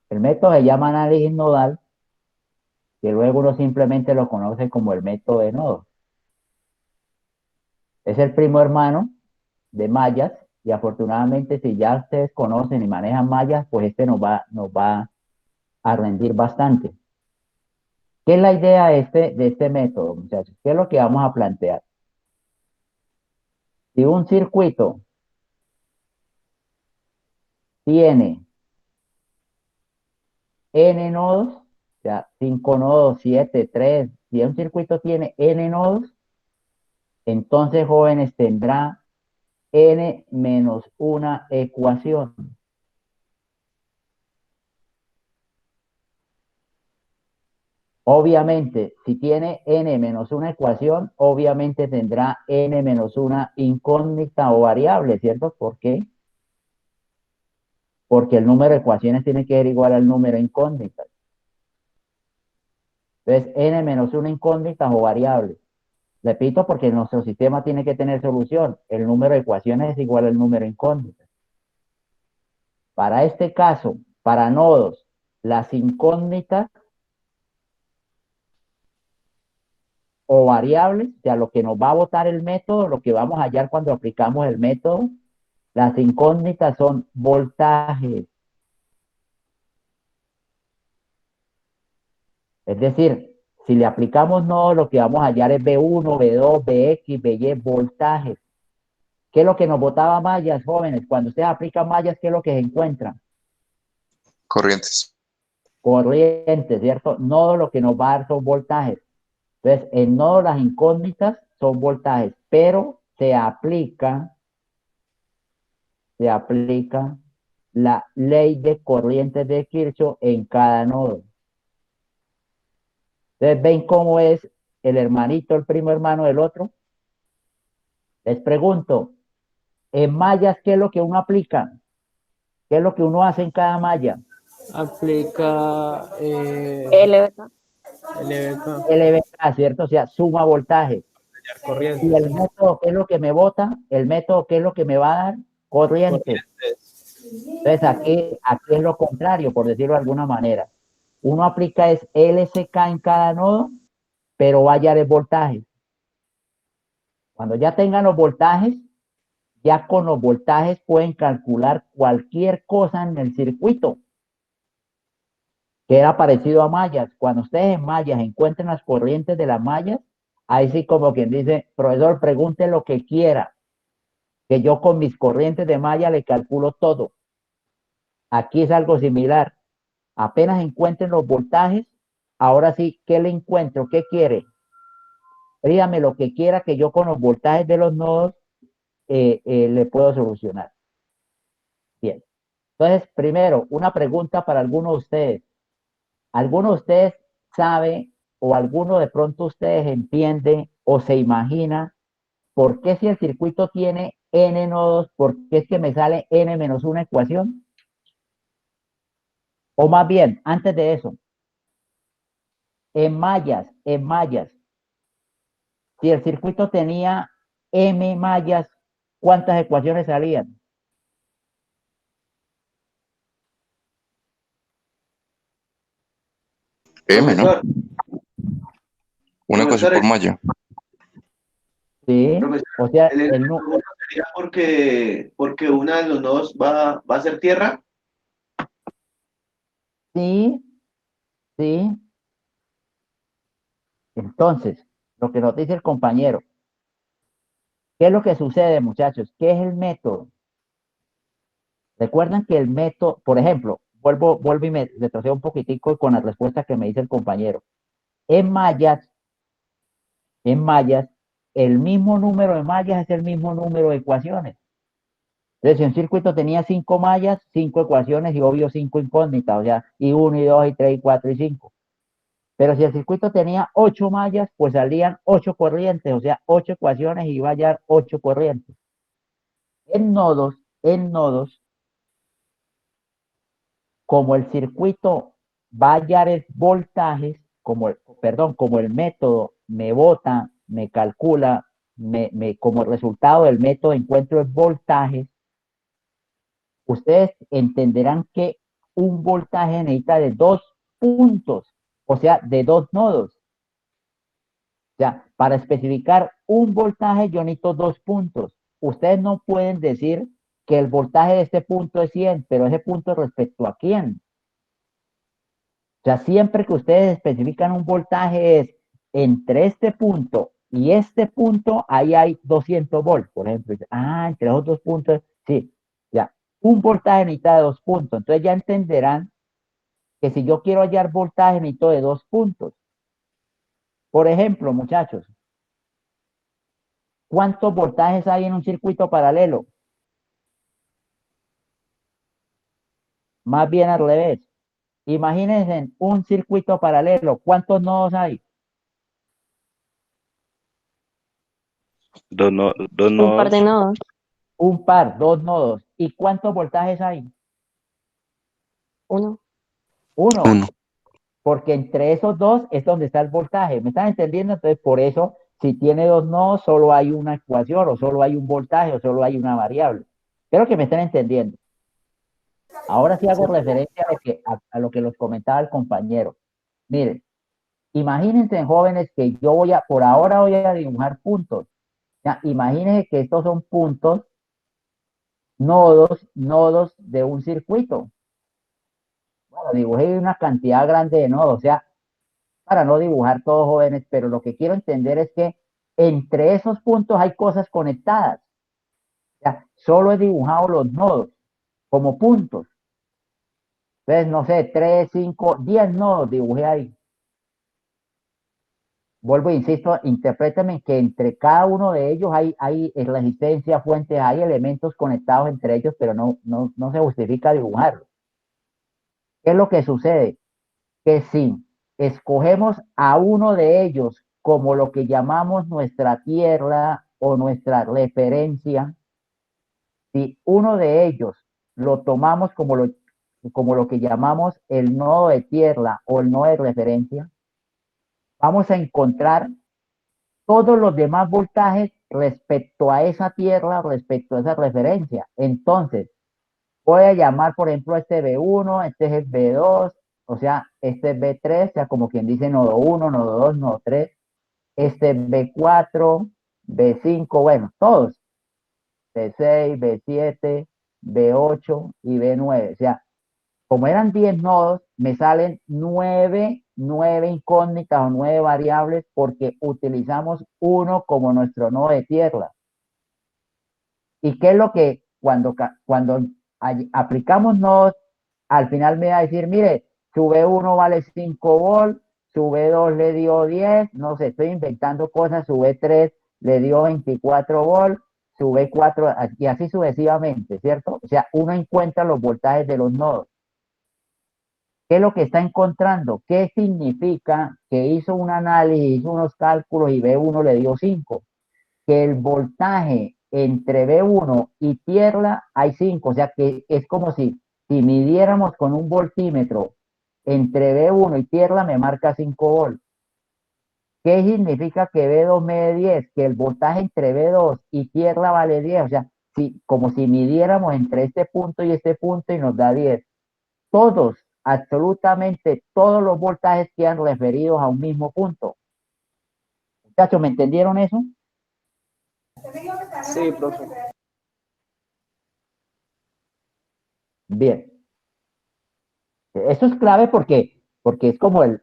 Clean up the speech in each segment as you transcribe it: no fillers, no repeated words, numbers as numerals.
El método se llama análisis nodal, que luego uno simplemente lo conoce como el método de nodos. Es el primo hermano de mallas y afortunadamente si ya ustedes conocen y manejan mallas, pues este nos va a rendir bastante. ¿Qué es la idea de este método, muchachos? ¿Qué es lo que vamos a plantear? Si un circuito tiene n nodos, o sea, 5 nodos, 7, 3, si un circuito tiene n nodos, entonces, jóvenes, tendrá n menos una ecuación. Obviamente, si tiene n menos una ecuación, obviamente tendrá n menos una incógnita o variable, ¿cierto? ¿Por qué? Porque el número de ecuaciones tiene que ser igual al número de incógnitas. Entonces, n menos una incógnita o variable. Repito, porque nuestro sistema tiene que tener solución. El número de ecuaciones es igual al número de incógnitas. Para este caso, para nodos, las incógnitas o variables, o sea, lo que nos va a botar el método, lo que vamos a hallar cuando aplicamos el método, las incógnitas son voltajes. Es decir, si le aplicamos nodo, lo que vamos a hallar es B1, B2, BX, BY, voltajes. ¿Qué es lo que nos botaba mallas, jóvenes? Cuando ustedes aplican mallas, ¿qué es lo que se encuentran? Corrientes. Corriente, ¿cierto? Nodo lo que nos va a dar son voltajes. Entonces, en nodo las incógnitas son voltajes, pero se aplica la ley de corrientes de Kirchhoff en cada nodo. Entonces, ¿ven cómo es el hermanito, el primo hermano del otro? Les pregunto, en mallas, ¿qué es lo que uno aplica? ¿Qué es lo que uno hace en cada malla? Aplica LBK. LBK, LVK, ¿cierto? O sea, suma voltaje. Y corrientes. el método, ¿qué es lo que me bota? El método, ¿qué es lo que me va a dar? Corrientes. Corrientes. Entonces, aquí es lo contrario, por decirlo de alguna manera. Uno aplica es LSK en cada nodo, pero va a hallar el voltaje. Cuando ya tengan los voltajes, ya con los voltajes pueden calcular cualquier cosa en el circuito, que era parecido a mallas. Cuando ustedes en mallas encuentren las corrientes de las mallas, ahí sí como quien dice, profesor, pregunte lo que quiera, que yo con mis corrientes de malla le calculo todo. Aquí es algo similar. Apenas encuentren los voltajes, ahora sí, ¿qué le encuentro? ¿Qué quiere? Dígame lo que quiera que yo con los voltajes de los nodos le puedo solucionar. Bien. Entonces, primero, una pregunta para algunos de ustedes. ¿Alguno de ustedes sabe o alguno de pronto ustedes entiende o se imagina por qué si el circuito tiene n nodos, por qué es que me sale n menos una ecuación? O más bien, antes de eso, en mallas, si el circuito tenía m mallas, ¿cuántas ecuaciones salían? M, ¿no? Profesor, Una ecuación profesor, por malla. ¿Sí? profesor, O sea, el elemento uno sería porque una de los nodos va a ser tierra. sí, sí. Entonces, lo que nos dice el compañero, ¿qué es lo que sucede, muchachos? ¿Qué es el método? Recuerdan que el método, por ejemplo, vuelvo y me retrocedo un poquitico con la respuesta que me dice el compañero. En mallas, en mallas, el mismo número de mallas es el mismo número de ecuaciones. Entonces, si un circuito tenía 5 mallas, 5 ecuaciones y obvio 5 incógnitas, o sea, y 1, y 2, y 3, y 4, y 5. Pero si el circuito tenía 8 mallas, pues salían 8 corrientes, o sea, 8 ecuaciones y iba a hallar 8 corrientes. En nodos, como el circuito va a hallar es voltajes, como el método me bota, me calcula, como resultado del método encuentro es voltajes, ustedes entenderán que un voltaje necesita de 2 puntos, o sea, de 2 nodos. O sea, para especificar un voltaje yo necesito 2 puntos. Ustedes no pueden decir que el voltaje de este punto es 100, pero ese punto respecto a quién. O sea, siempre que ustedes especifican un voltaje es entre este punto y este punto, ahí hay 200 volts, por ejemplo. Entre esos 2 puntos, sí, ya. Un voltaje necesita de 2 puntos. Entonces ya entenderán que si yo quiero hallar voltaje necesito de 2 puntos. Por ejemplo, muchachos, ¿cuántos voltajes hay en un circuito paralelo? Más bien al revés. Imagínense un circuito paralelo. ¿Cuántos nodos hay? Dos Un par de nodos. nodos. Un par, 2 nodos. ¿Y cuántos voltajes hay? Uno. Uno. Uno. Porque entre esos dos es donde está el voltaje. ¿Me están entendiendo? Entonces, por eso, si tiene 2 nodos, solo hay una ecuación, o solo hay un voltaje, o solo hay una variable. Creo que me están entendiendo. Ahora sí hago referencia a lo que los comentaba el compañero. Miren, imagínense, jóvenes, que yo por ahora voy a dibujar puntos. Ya, imagínense que estos son puntos, nodos de un circuito. Bueno, dibujé una cantidad grande de nodos, o sea, para no dibujar todos jóvenes, pero lo que quiero entender es que entre esos puntos hay cosas conectadas. O sea, solo he dibujado los nodos como puntos. Entonces, no sé, 3, 5, 10 nodos dibujé ahí. Vuelvo e insisto, interprétenme que entre cada uno de ellos hay resistencia, fuentes, hay elementos conectados entre ellos, pero no se justifica dibujarlo. ¿Qué es lo que sucede? Que si escogemos a uno de ellos como lo que llamamos nuestra tierra o nuestra referencia, si uno de ellos lo tomamos como lo que llamamos el nodo de tierra o el nodo de referencia, vamos a encontrar todos los demás voltajes respecto a esa tierra, respecto a esa referencia. Entonces, voy a llamar, por ejemplo, este B1, este es el B2, o sea, este es B3, o sea, como quien dice nodo 1, nodo 2, nodo 3, este es B4, B5, bueno, todos, B6, B7, B8 y B9, o sea, como eran 10 nodos, me salen 9 incógnitas o 9 variables porque utilizamos uno como nuestro nodo de tierra. ¿Y qué es lo que cuando aplicamos nodos, al final me va a decir, mire, su B1 vale 5 volts, su B2 le dio 10, no sé, estoy inventando cosas, su B3 le dio 24 volts, su B4, y así sucesivamente, ¿cierto? O sea, uno encuentra los voltajes de los nodos. ¿Qué es lo que está encontrando? ¿Qué significa que hizo un análisis, hizo unos cálculos y B1 le dio 5? Que el voltaje entre B1 y tierra hay 5, o sea que es como si midiéramos con un voltímetro entre B1 y tierra me marca 5 volts. ¿Qué significa que B2 me dé 10? Que el voltaje entre B2 y tierra vale 10, o sea, como si midiéramos entre este punto y nos da 10. Todos, absolutamente todos los voltajes quedan referidos a un mismo punto. Muchachos, ¿me entendieron eso? Sí, profe. Bien. Eso es clave porque es como el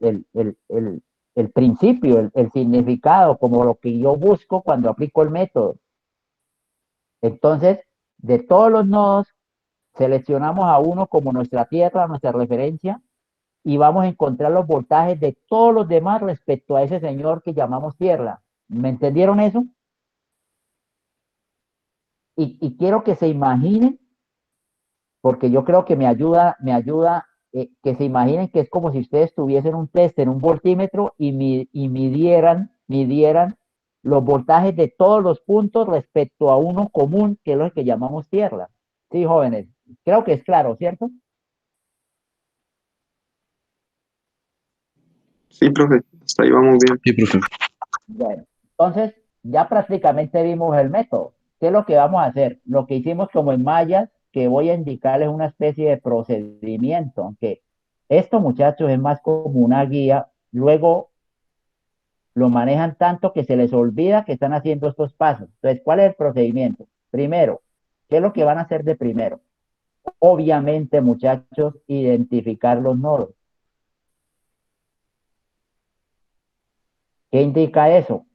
principio, el significado, como lo que yo busco cuando aplico el método. Entonces, de todos los nodos, seleccionamos a uno como nuestra tierra, nuestra referencia, y vamos a encontrar los voltajes de todos los demás respecto a ese señor que llamamos tierra. ¿Me entendieron eso? Y quiero que se imaginen, porque yo creo que me ayuda que se imaginen que es como si ustedes tuviesen un test en un voltímetro y midieran los voltajes de todos los puntos respecto a uno común, que es lo que llamamos tierra. Sí, jóvenes, creo que es claro, ¿cierto? Sí, profe, hasta ahí vamos bien. Sí, profe. Bueno, entonces ya prácticamente vimos el método. ¿Qué es lo que vamos a hacer? Lo que hicimos como en mallas, que voy a indicarles una especie de procedimiento, aunque esto, muchachos, es más como una guía. Luego lo manejan tanto que se les olvida que están haciendo estos pasos. Entonces, ¿cuál es el procedimiento? Primero, ¿qué es lo que van a hacer de primero? Obviamente, muchachos, identificar los nodos. ¿Qué indica eso?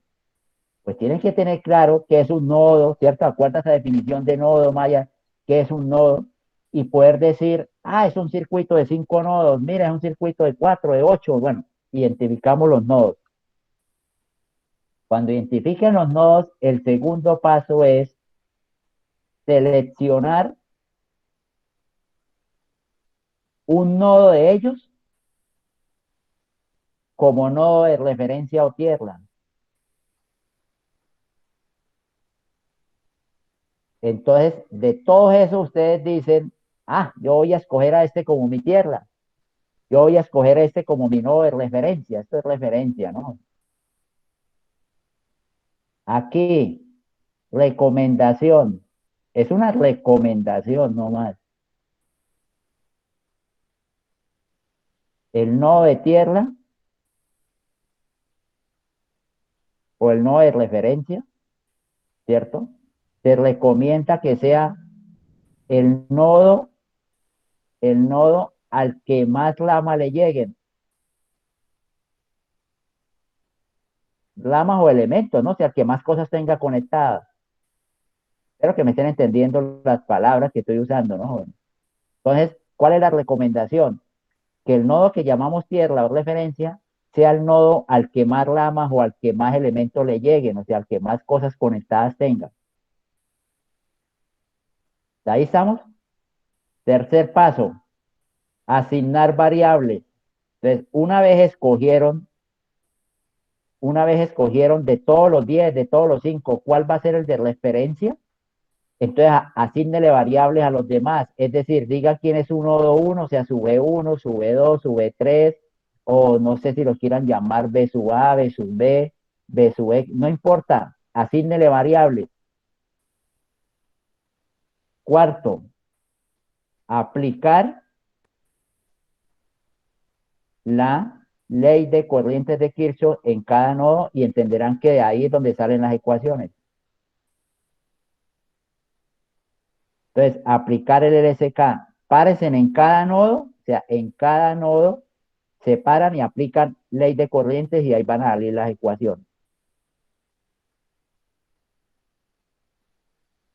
Pues tienen que tener claro qué es un nodo, ¿cierto? Acuerda esa definición de nodo, Maya, qué es un nodo, y poder decir, ah, es un circuito de 5 nodos, mira, es un circuito de 4, de 8, bueno, identificamos los nodos. Cuando identifiquen los nodos, el segundo paso es seleccionar un nodo de ellos como nodo de referencia o tierra. Entonces, de todos esos, ustedes dicen, ah, yo voy a escoger a este como mi tierra. Yo voy a escoger a este como mi nodo de referencia. Esto es referencia, ¿no? Aquí, recomendación. Es una recomendación nomás. El nodo de tierra o el nodo de referencia, ¿cierto? Se recomienda que sea el nodo al que más ramas le lleguen. Ramas o elementos, ¿no? O sea, al que más cosas tenga conectadas. Espero que me estén entendiendo las palabras que estoy usando, ¿no? Entonces, ¿cuál es la recomendación? Que el nodo que llamamos tierra o referencia sea el nodo al que más ramas o al que más elementos le lleguen, o sea, al que más cosas conectadas tenga. Ahí estamos. Tercer paso, asignar variables. Entonces, una vez escogieron de todos los 10, de todos los 5, ¿cuál va a ser el de referencia? Entonces, asígnele variables a los demás. Es decir, diga quién es un nodo 1, o sea, su B1, su B2, su B3, o no sé si los quieran llamar B sub A, B sub B, B sub X, no importa. Asígnele variables. Cuarto, aplicar la ley de corrientes de Kirchhoff en cada nodo y entenderán que de ahí es donde salen las ecuaciones. Entonces, aplicar el LSK. Párense en cada nodo, o sea, en cada nodo separan y aplican ley de corrientes y ahí van a salir las ecuaciones.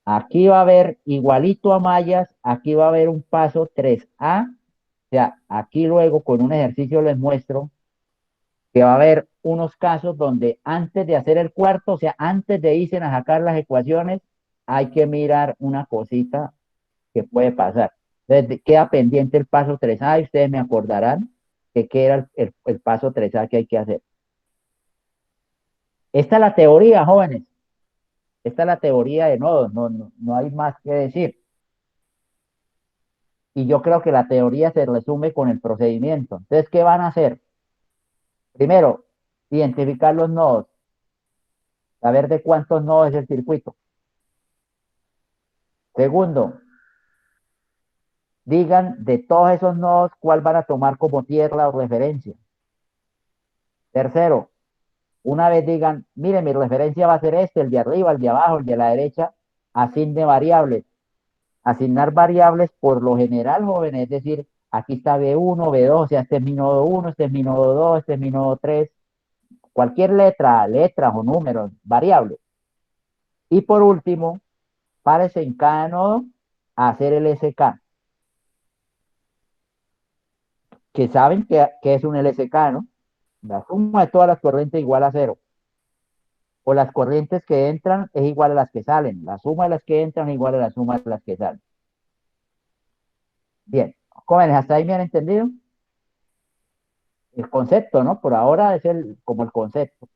Aquí va a haber, igualito a mallas, aquí va a haber un paso 3A. O sea, aquí luego con un ejercicio les muestro que va a haber unos casos donde antes de hacer el cuarto, o sea, antes de irse a sacar las ecuaciones, hay que mirar una cosita que puede pasar. Entonces, queda pendiente el paso 3A y ustedes me acordarán que qué era el paso 3A que hay que hacer. Esta es la teoría, jóvenes. Esta es la teoría de nodos, no hay más que decir. Y yo creo que la teoría se resume con el procedimiento. Entonces, ¿qué van a hacer? Primero, identificar los nodos, saber de cuántos nodos es el circuito. Segundo, digan de todos esos nodos cuál van a tomar como tierra o referencia. Tercero, una vez digan, mire, mi referencia va a ser este, el de arriba, el de abajo, el de la derecha, asigne variables. Asignar variables por lo general, jóvenes, es decir, aquí está B1, B2, o sea, este es mi nodo 1, este es mi nodo 2, este es mi nodo 3, cualquier letras o números, variables. Y por último, párese en cada nodo a hacer el SK, que saben que es un LSK, ¿no? La suma de todas las corrientes igual a 0. O las corrientes que entran es igual a las que salen. La suma de las que entran es igual a la suma de las que salen. Bien, jóvenes, ¿hasta ahí me han entendido? El concepto, ¿no? Por ahora es como el concepto.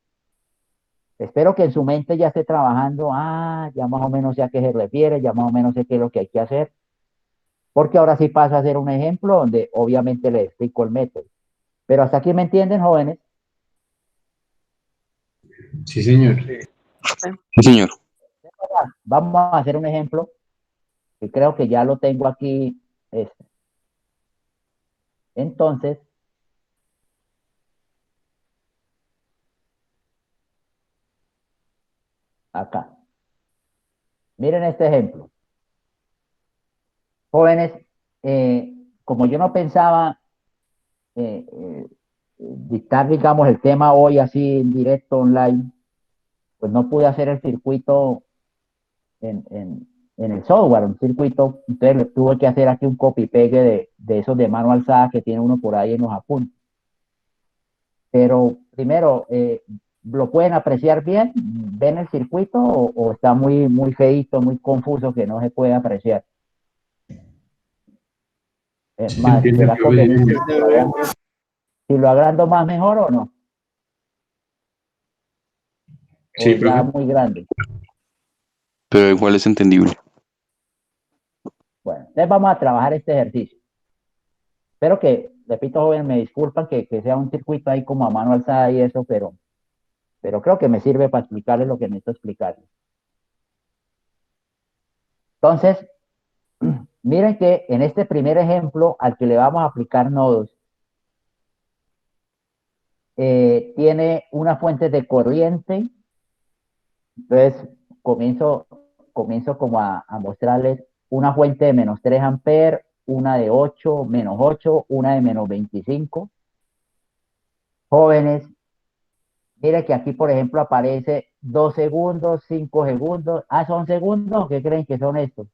Espero que en su mente ya esté trabajando, ya más o menos sé a qué se refiere, ya más o menos sé qué es lo que hay que hacer, porque ahora sí paso a hacer un ejemplo donde obviamente les explico el método. Pero hasta aquí me entienden, jóvenes. Sí, señor. Sí, señor. Vamos a hacer un ejemplo. Y creo que ya lo tengo aquí. Este. Entonces, acá. Miren este ejemplo. Jóvenes, como yo no pensaba dictar, digamos, el tema hoy así en directo online, pues no pude hacer el circuito en el software, un circuito, entonces le tuve que hacer aquí un copy-pegue de esos de mano alzada que tiene uno por ahí en los apuntes. Pero primero, ¿lo pueden apreciar bien? ¿Ven el circuito o está muy, muy feíto, muy confuso que no se puede apreciar? Sí, Más, entiendo, ¿será profe. conveniente si lo agrando más mejor o no? Sí, ¿O ya profe. muy grande? Pero igual es entendible. Bueno, entonces vamos a trabajar este ejercicio. Espero que, repito, joven, me disculpan que sea un circuito ahí como a mano alzada y eso, pero creo que me sirve para explicarles lo que necesito explicarles. Entonces, miren que en este primer ejemplo al que le vamos a aplicar nodos, tiene una fuente de corriente. Entonces, comienzo como a mostrarles una fuente de -3 amperes, una de 8, -8, una de -25. Jóvenes, mire que aquí, por ejemplo, aparece 2 segundos, 5 segundos. Ah, ¿son segundos? ¿Qué creen que son estos?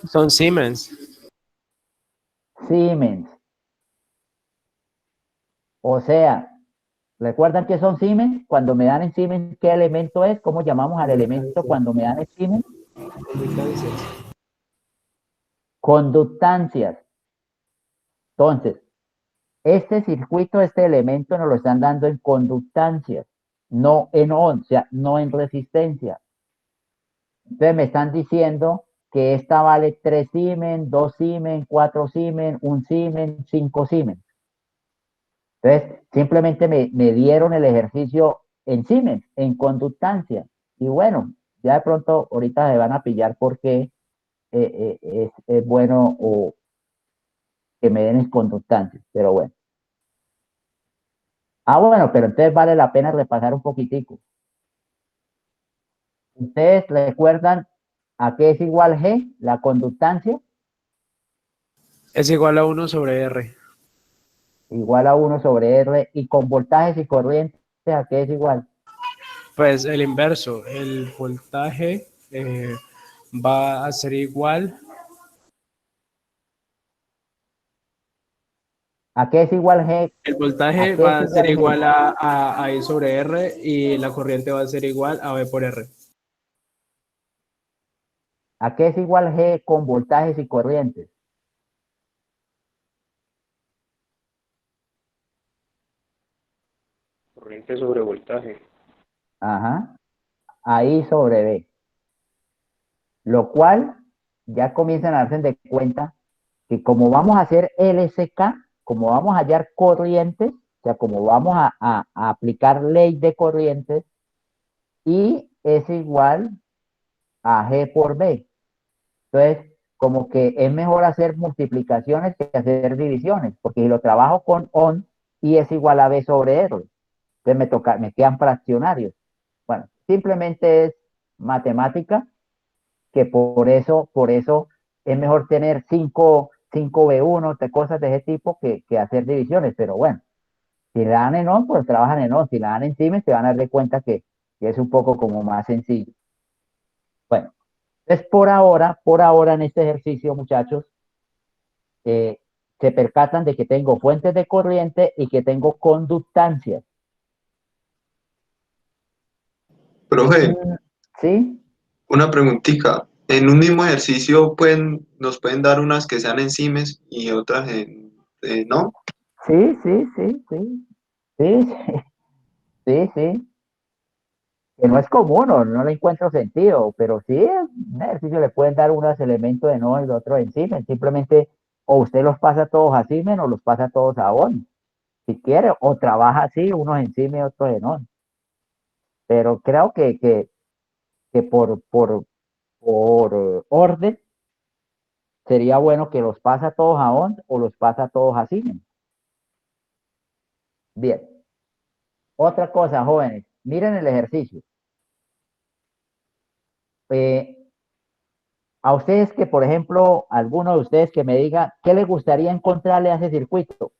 Son Siemens. Siemens. O sea, ¿recuerdan que son Siemens? Cuando me dan en Siemens, ¿qué elemento es? ¿Cómo llamamos al elemento cuando me dan en Siemens? Conductancias. Conductancias. Entonces, este circuito, este elemento nos lo están dando en conductancias, no en ohm, o sea, no en resistencia. Entonces me están diciendo que esta vale 3 Siemens, 2 Siemens, 4 Siemens, 1 Siemens, 5 Siemens. Entonces, simplemente me dieron el ejercicio en Siemens, en conductancia. Y bueno, ya de pronto ahorita se van a pillar porque es bueno o que me den en conductancia, pero bueno. Ah, bueno, pero entonces vale la pena repasar un poquitico. ¿Ustedes recuerdan a qué es igual G, la conductancia? Es igual a 1/R. Igual a 1/R. Y con voltajes y corrientes, ¿a qué es igual? Pues el inverso, el voltaje va a ser igual. ¿A qué es igual G? El ¿A voltaje qué es va a ser igual G? igual a I/R y la corriente va a ser igual a V/R. ¿A qué es igual G con voltajes y corrientes? Corriente sobre voltaje. Ajá. A I sobre B. Lo cual ya comienzan a darse de cuenta que como vamos a hacer LSK, como vamos a hallar corrientes, o sea, como vamos a aplicar ley de corrientes, I es igual a G por B. Entonces, como que es mejor hacer multiplicaciones que hacer divisiones, porque si lo trabajo con ON, I es igual a B sobre R. Entonces me quedan fraccionarios. Bueno, simplemente es matemática, que por eso es mejor tener 5V1, cosas de ese tipo, que hacer divisiones. Pero bueno, si la dan en ON, pues trabajan en ON. Si la dan en Siemens, se van a dar cuenta que es un poco como más sencillo. Bueno, entonces por ahora en este ejercicio, muchachos, se percatan de que tengo fuentes de corriente y que tengo conductancias. Profe, ¿Sí? una preguntita. En un mismo ejercicio nos pueden dar unas que sean en Siemens y otras ¿no? Sí, sí, sí, sí. Sí, sí, sí, sí. Que no es común o no le encuentro sentido, pero sí, un ejercicio le pueden dar unos elementos de no y los otros en Siemens. Simplemente o usted los pasa todos a Siemens o los pasa todos a ON, si quiere, o trabaja así, unos en Siemens y otros en ON. Pero creo que por por orden, sería bueno que los pasa todos a on o los pasa todos a Siemens. Bien. Otra cosa, jóvenes, miren el ejercicio. A ustedes que, por ejemplo, alguno de ustedes que me diga, ¿qué les gustaría encontrarle a ese circuito?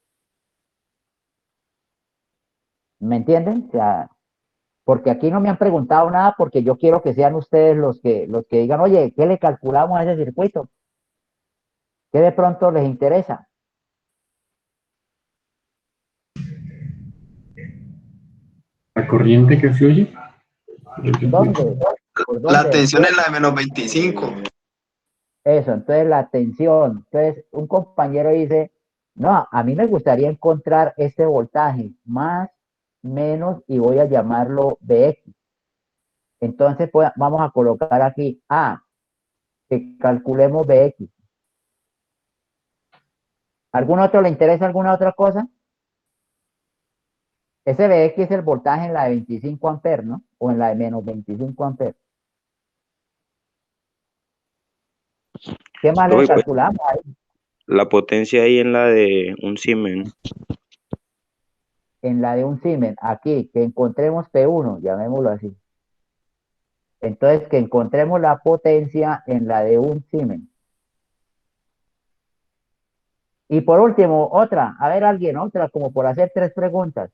¿Me entienden? O sea, porque aquí no me han preguntado nada porque yo quiero que sean ustedes los que digan, oye, ¿qué le calculamos a ese circuito? ¿Qué de pronto les interesa? La corriente que fluye. ¿Dónde? ¿Por La dónde? tensión es la de menos 25. Eso, entonces la tensión. Entonces, un compañero dice, no, a mí me gustaría encontrar este voltaje, más, menos, y voy a llamarlo Bx. Entonces, pues, vamos a colocar aquí A, que calculemos Bx. ¿Algún otro le interesa alguna otra cosa? Ese Bx es el voltaje en la de 25 amperes, ¿no? O en la de menos 25 amperes. ¿Qué más le Profe, pues, calculamos ahí? la potencia ahí en la de un Siemens. En la de un Siemens, aquí, que encontremos P1, llamémoslo así. Entonces, que encontremos la potencia en la de un Siemens. Y por último, otra, a ver alguien, otra, como por hacer 3 preguntas.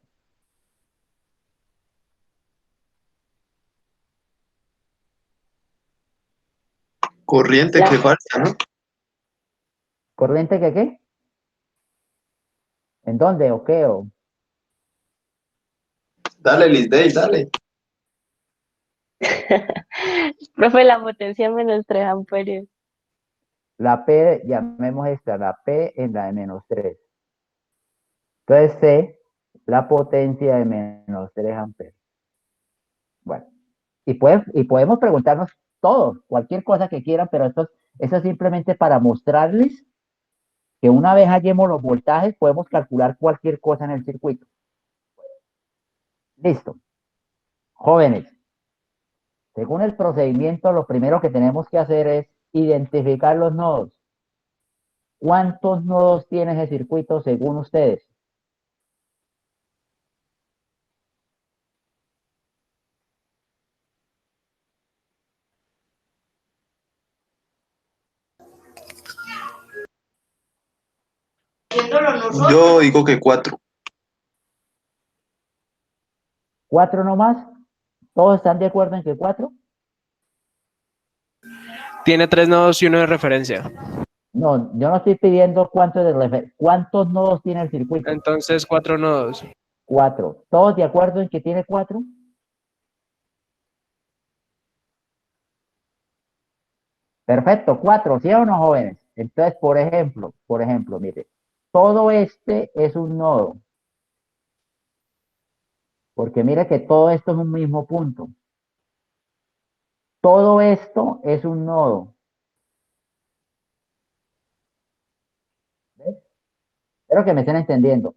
Corriente que falta, ¿no? ¿Corriente que qué? ¿En dónde o qué? Dale, Lisdey, dale. Profe, la potencia menos 3 amperios. La P, llamemos esta, la P en la de menos 3. Entonces C, la potencia de menos 3 amperes. Bueno, y podemos preguntarnos todo, cualquier cosa que quieran, pero eso es simplemente para mostrarles que una vez hallemos los voltajes, podemos calcular cualquier cosa en el circuito. Listo. Jóvenes, según el procedimiento, lo primero que tenemos que hacer es identificar los nodos. ¿Cuántos nodos tiene ese circuito según ustedes? Yo digo que 4. 4 nomás. ¿Todos están de acuerdo en que 4? Tiene 3 nodos y uno de referencia. No, yo no estoy pidiendo cuántos nodos tiene el circuito. Entonces, 4 nodos. 4. ¿Todos de acuerdo en que tiene 4? Perfecto, 4, ¿sí o no, jóvenes? Entonces, por ejemplo, mire, todo este es un nodo. Porque mire que todo esto es un mismo punto. Todo esto es un nodo. ¿Ves? Espero que me estén entendiendo.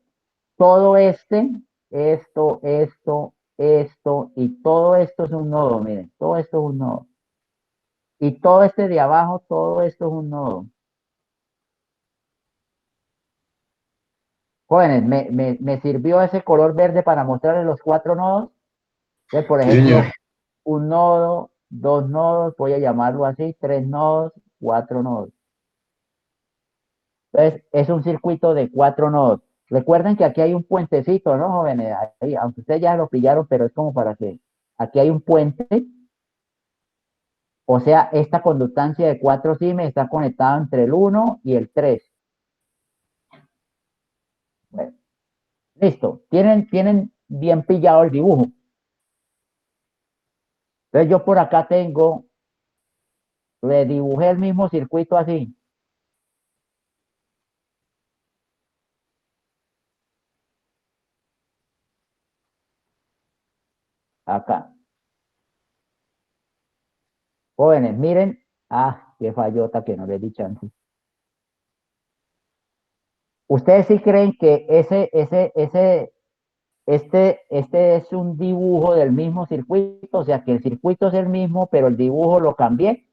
Todo esto, y todo esto es un nodo, miren, todo esto es un nodo. Y todo este de abajo, todo esto es un nodo. Jóvenes, ¿me sirvió ese color verde para mostrarles los 4 nodos? Entonces, por Sí, ejemplo, señor. un nodo, 2 nodos, voy a llamarlo así, 3 nodos, 4 nodos. Entonces, es un circuito de 4 nodos. Recuerden que aquí hay un puentecito, ¿no, jóvenes? Ahí, aunque ustedes ya lo pillaron, pero es como para que aquí hay un puente. O sea, esta conductancia de 4 Siemens está conectada entre el 1 y el 3. Bueno, listo. Tienen bien pillado el dibujo. Entonces yo por acá le dibujé el mismo circuito así. Acá. Jóvenes, miren. Ah, qué fallota que no les di chance. ¿Ustedes sí creen que este es un dibujo del mismo circuito? O sea, que el circuito es el mismo, pero el dibujo lo cambié.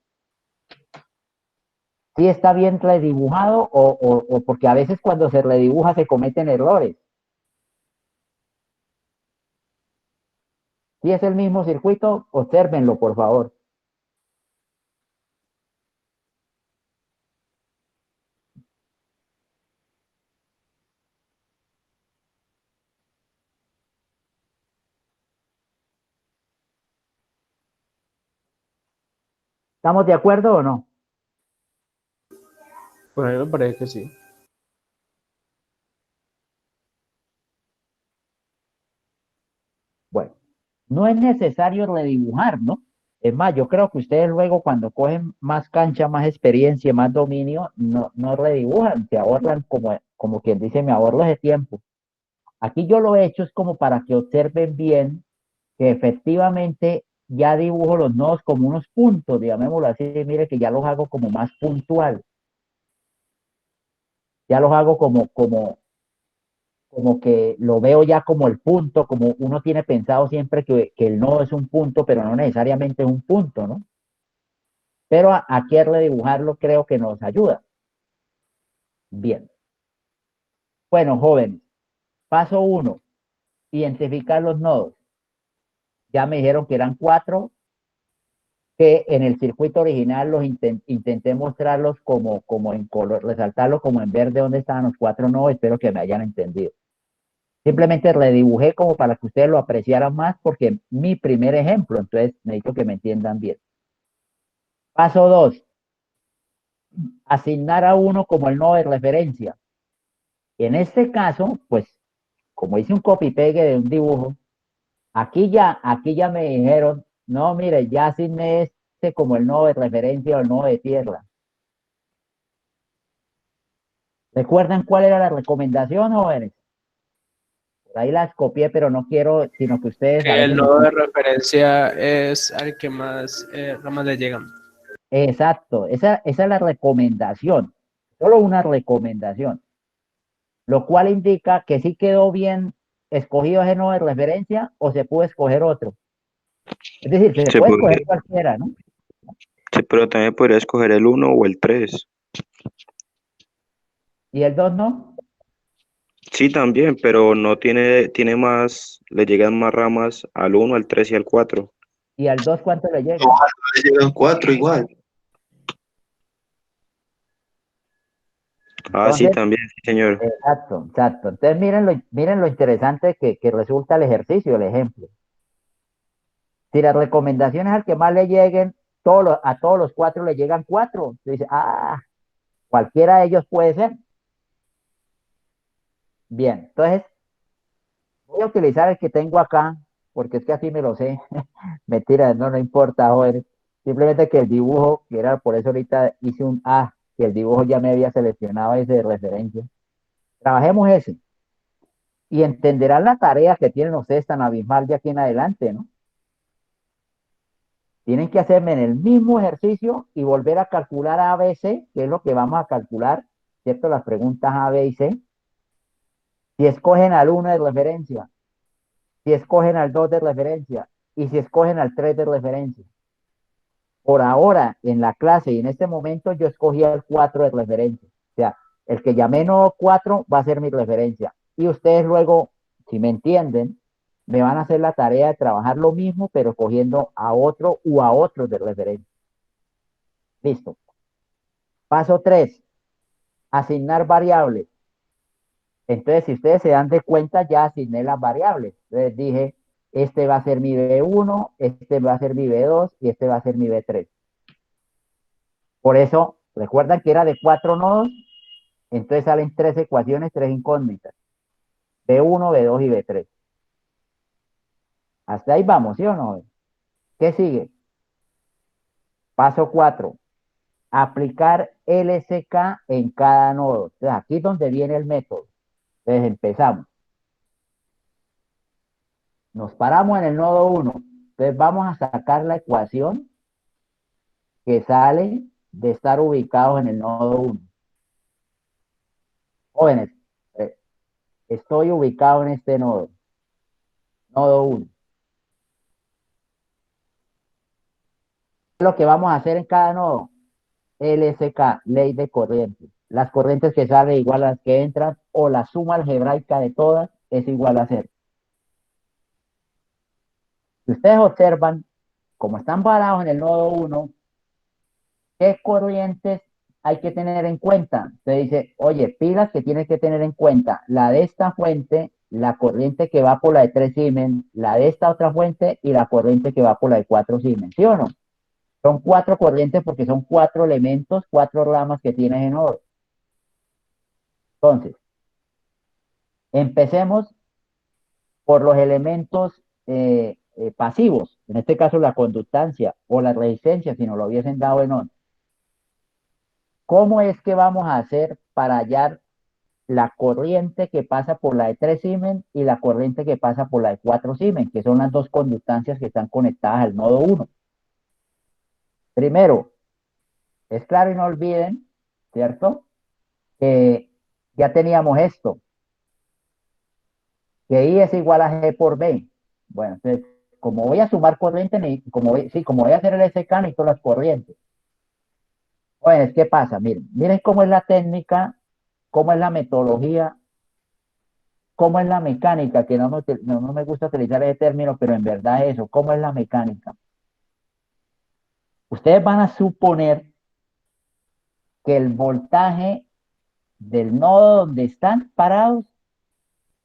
¿Sí está bien redibujado o porque a veces cuando se redibuja se cometen errores? Si es el mismo circuito, obsérvenlo, por favor. ¿Estamos de acuerdo o no? Pues a mí me parece que sí. Bueno, no es necesario redibujar, ¿no? Es más, yo creo que ustedes luego cuando cogen más cancha, más experiencia, más dominio, no redibujan, se ahorran como quien dice, me ahorro ese tiempo. Aquí yo lo he hecho es como para que observen bien que efectivamente ya dibujo los nodos como unos puntos, llamémoslo así, mire que ya los hago como más puntual, ya los hago como que lo veo ya como el punto, como uno tiene pensado siempre que el nodo es un punto, pero no necesariamente es un punto, ¿no? Pero aquí al redibujarlo creo que nos ayuda. Bien. Bueno, jóvenes, paso 1, identificar los nodos. Ya me dijeron que eran 4, que en el circuito original los intenté mostrarlos como en color, resaltarlos como en verde donde estaban los 4 nodos, espero que me hayan entendido. Simplemente redibujé como para que ustedes lo apreciaran más porque mi primer ejemplo, entonces necesito que me entiendan bien. Paso 2, asignar a uno como el nodo de referencia. En este caso, pues, como hice un copy-pegue de un dibujo, aquí ya me dijeron, no, mire, ya asigné este como el nodo de referencia o el nodo de tierra. ¿Recuerdan cuál era la recomendación, jóvenes? Por ahí las copié, pero no quiero, sino que ustedes a Que el veces me... nodo de referencia es al que más ramas le llegan. Exacto, esa es la recomendación, solo una recomendación, lo cual indica que sí quedó bien escogido ese nodo de referencia o se puede escoger otro. Es decir, se Se puede puede, escoger cualquiera, ¿no? pero también podría escoger el 1 o el 3. Y el 2 no, Sí, también, pero no tiene más, le llegan más ramas al 1, al 3 y al 4. y al 2 ¿cuánto le llegan? Ojalá le llegan 4 igual. Ah, sí, Entonces, también, sí, señor. exacto, exacto. Entonces, miren lo interesante que resulta el ejercicio, el ejemplo. Si las recomendaciones al que más le lleguen, a todos los 4 le llegan 4. Dice, cualquiera de ellos puede ser. Bien, entonces voy a utilizar el que tengo acá, porque es que así me lo sé. Mentira, no importa, joder. Simplemente que el dibujo, que era por eso ahorita hice un A, que el dibujo ya me había seleccionado ese de referencia. Trabajemos ese y entenderán la tarea que tienen ustedes tan abismal de aquí en adelante, ¿no? Tienen que hacerme en el mismo ejercicio y volver a calcular A, B, C, que es lo que vamos a calcular, ¿cierto? Las preguntas A, B y C. Si escogen al 1 de referencia, si escogen al 2 de referencia y si escogen al 3 de referencia. Por ahora, en la clase y en este momento, yo escogí el 4 de referencia. O sea, el que llamé no 4 va a ser mi referencia. Y ustedes luego, si me entienden, me van a hacer la tarea de trabajar lo mismo, pero cogiendo a otro u a otros de referencia. Listo. Paso 3, asignar variables. Entonces, si ustedes se dan de cuenta, ya asigné las variables. Entonces dije, este va a ser mi B1, este va a ser mi B2 y este va a ser mi B3. Por eso, recuerdan que era de 4 nodos, entonces salen 3 ecuaciones, 3 incógnitas. B1, B2 y B3. Hasta ahí vamos, ¿sí o no? ¿Qué sigue? Paso 4, aplicar LSK en cada nodo. Entonces, aquí es donde viene el método. Entonces, empezamos. Nos paramos en el nodo 1. Entonces, vamos a sacar la ecuación que sale de estar ubicados en el nodo 1. Jóvenes, eh, estoy ubicado en este nodo, nodo 1. ¿Qué es lo que vamos a hacer en cada nodo? LSK, ley de corrientes. Las corrientes que salen igual a las que entran, o la suma algebraica de todas es igual a 0. Si ustedes observan, como están parados en el nodo 1, ¿qué corrientes hay que tener en cuenta? Se dice, oye, pilas que tienes que tener en cuenta, la de esta fuente, la corriente que va por la de 3 Siemens, la de esta otra fuente y la corriente que va por la de 4 Siemens, ¿sí o no? Son 4 corrientes porque son 4 elementos, 4 ramas que tienes en nodo. Entonces, empecemos por los elementos pasivos, en este caso la conductancia o la resistencia, si nos lo hubiesen dado en on. ¿Cómo es que vamos a hacer para hallar la corriente que pasa por la de 3 Siemens y la corriente que pasa por la de 4 Siemens, que son las dos conductancias que están conectadas al nodo 1? Primero, es claro y no olviden, ¿cierto? Que ya teníamos esto, que I es igual a G por B. Bueno, entonces, como voy a sumar corriente, como voy a hacer el SK, necesito las corrientes. Bueno, ¿qué pasa? Miren cómo es la técnica, cómo es la metodología, cómo es la mecánica, que no me gusta utilizar ese término, pero en verdad eso, cómo es la mecánica. Ustedes van a suponer que el voltaje del nodo donde están parados,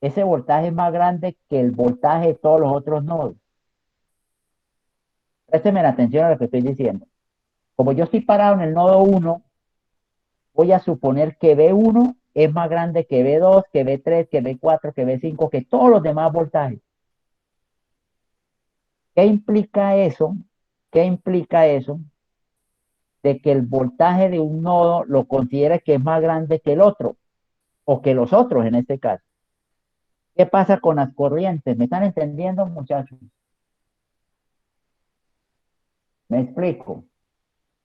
ese voltaje es más grande que el voltaje de todos los otros nodos. Préstenme la atención a lo que estoy diciendo. Como yo estoy parado en el nodo 1, voy a suponer que B1 es más grande que B2, que B3, que B4, que B5, que todos los demás voltajes. ¿Qué implica eso? ¿Qué implica eso? De que el voltaje de un nodo lo considere que es más grande que el otro, o que los otros en este caso. ¿Qué pasa con las corrientes? ¿Me están entendiendo, muchachos? ¿Me explico?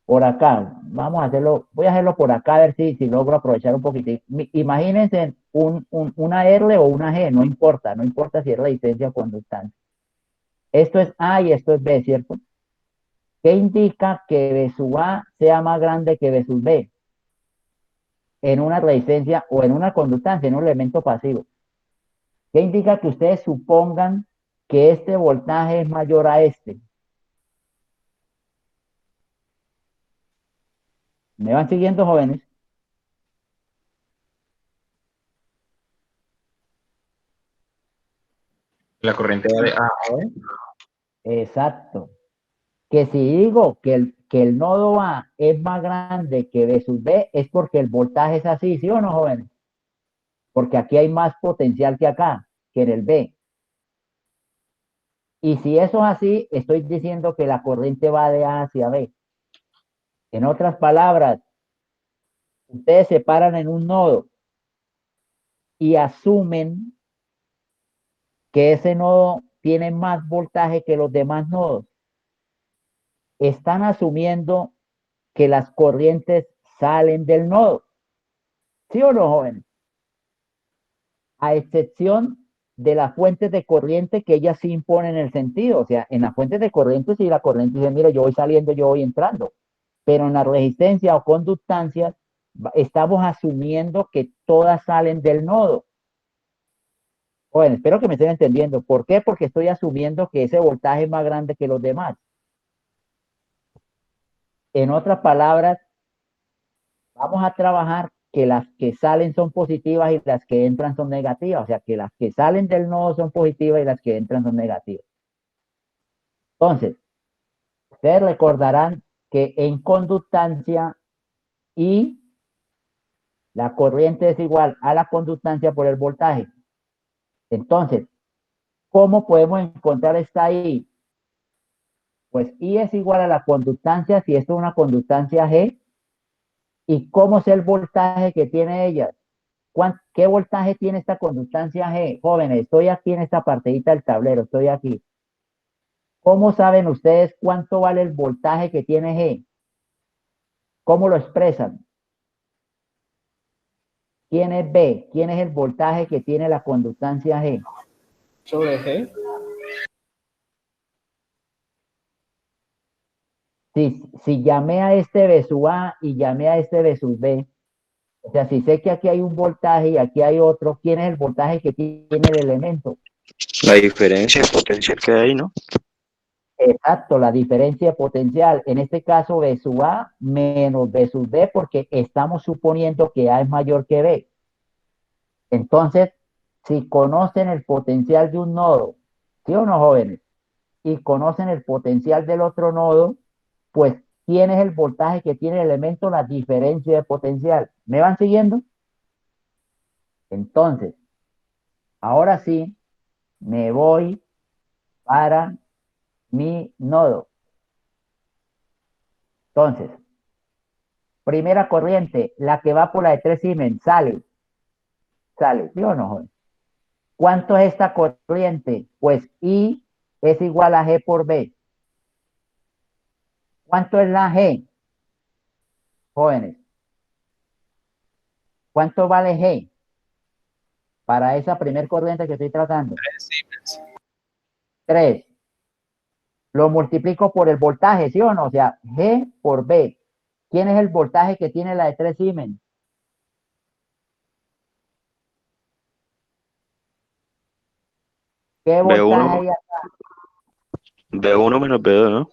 Por acá, vamos a hacerlo, voy a hacerlo por acá a ver si logro aprovechar un poquitito. Imagínense una R o una G, no importa, no importa si es resistencia o conductancia. Esto es A y esto es B, ¿cierto? ¿Qué indica que B sub A sea más grande que B sub B? En una resistencia o en una conductancia, en un elemento pasivo. ¿Qué indica que ustedes supongan que este voltaje es mayor a este? ¿Me van siguiendo, jóvenes? La corriente va de A a B. Exacto. Que si digo que el nodo A es más grande que B sub B, es porque el voltaje es así, ¿sí o no, jóvenes? Porque aquí hay más potencial que acá, que en el B. Y si eso es así, estoy diciendo que la corriente va de A hacia B. En otras palabras, ustedes se paran en un nodo y asumen que ese nodo tiene más voltaje que los demás nodos. Están asumiendo que las corrientes salen del nodo. ¿Sí o no, jóvenes? A excepción de las fuentes de corriente que ellas sí imponen el sentido. O sea, en las fuentes de corriente, si la corriente dice, mira, yo voy saliendo, yo voy entrando. Pero en la resistencia o conductancias, estamos asumiendo que todas salen del nodo. Bueno, espero que me estén entendiendo. ¿Por qué? Porque estoy asumiendo que ese voltaje es más grande que los demás. En otras palabras, vamos a trabajar que las que salen son positivas y las que entran son negativas. O sea, que las que salen del nodo son positivas y las que entran son negativas. Entonces, ustedes recordarán que en conductancia I, la corriente es igual a la conductancia por el voltaje. Entonces, ¿cómo podemos encontrar esta I? Pues I es igual a la conductancia si esto es una conductancia G. ¿Y cómo es el voltaje que tiene ella? ¿Qué voltaje tiene esta conductancia G? Jóvenes, estoy aquí en esta partidita del tablero, estoy aquí. ¿Cómo saben ustedes cuánto vale el voltaje que tiene G? ¿Cómo lo expresan? ¿Quién es B? ¿Quién es el voltaje que tiene la conductancia G? Sobre G. Si llamé a este B sub A y llamé a este B sub B, o sea, si sé que aquí hay un voltaje y aquí hay otro, ¿quién es el voltaje que tiene el elemento? La diferencia de potencial que hay, ¿no? Exacto, la diferencia de potencial. En este caso, B sub A menos B sub B, porque estamos suponiendo que A es mayor que B. Entonces, si conocen el potencial de un nodo, ¿sí o no, jóvenes? Y conocen el potencial del otro nodo, pues, ¿quién es el voltaje que tiene el elemento? La diferencia de potencial. ¿Me van siguiendo? Entonces, ahora sí, me voy para mi nodo. Entonces, primera corriente, la que va por la de 3 Siemens, sale, ¿sí o no, joven? ¿Cuánto es esta corriente? Pues I es igual a G por B. ¿Cuánto es la G, jóvenes? ¿Cuánto vale G para esa primer corriente que estoy tratando? 3. Lo multiplico por el voltaje, ¿sí o no? O sea, G por B. ¿Quién es el voltaje que tiene la de 3 Siemens? ¿Qué voltaje hay? B1 menos B2, ¿no?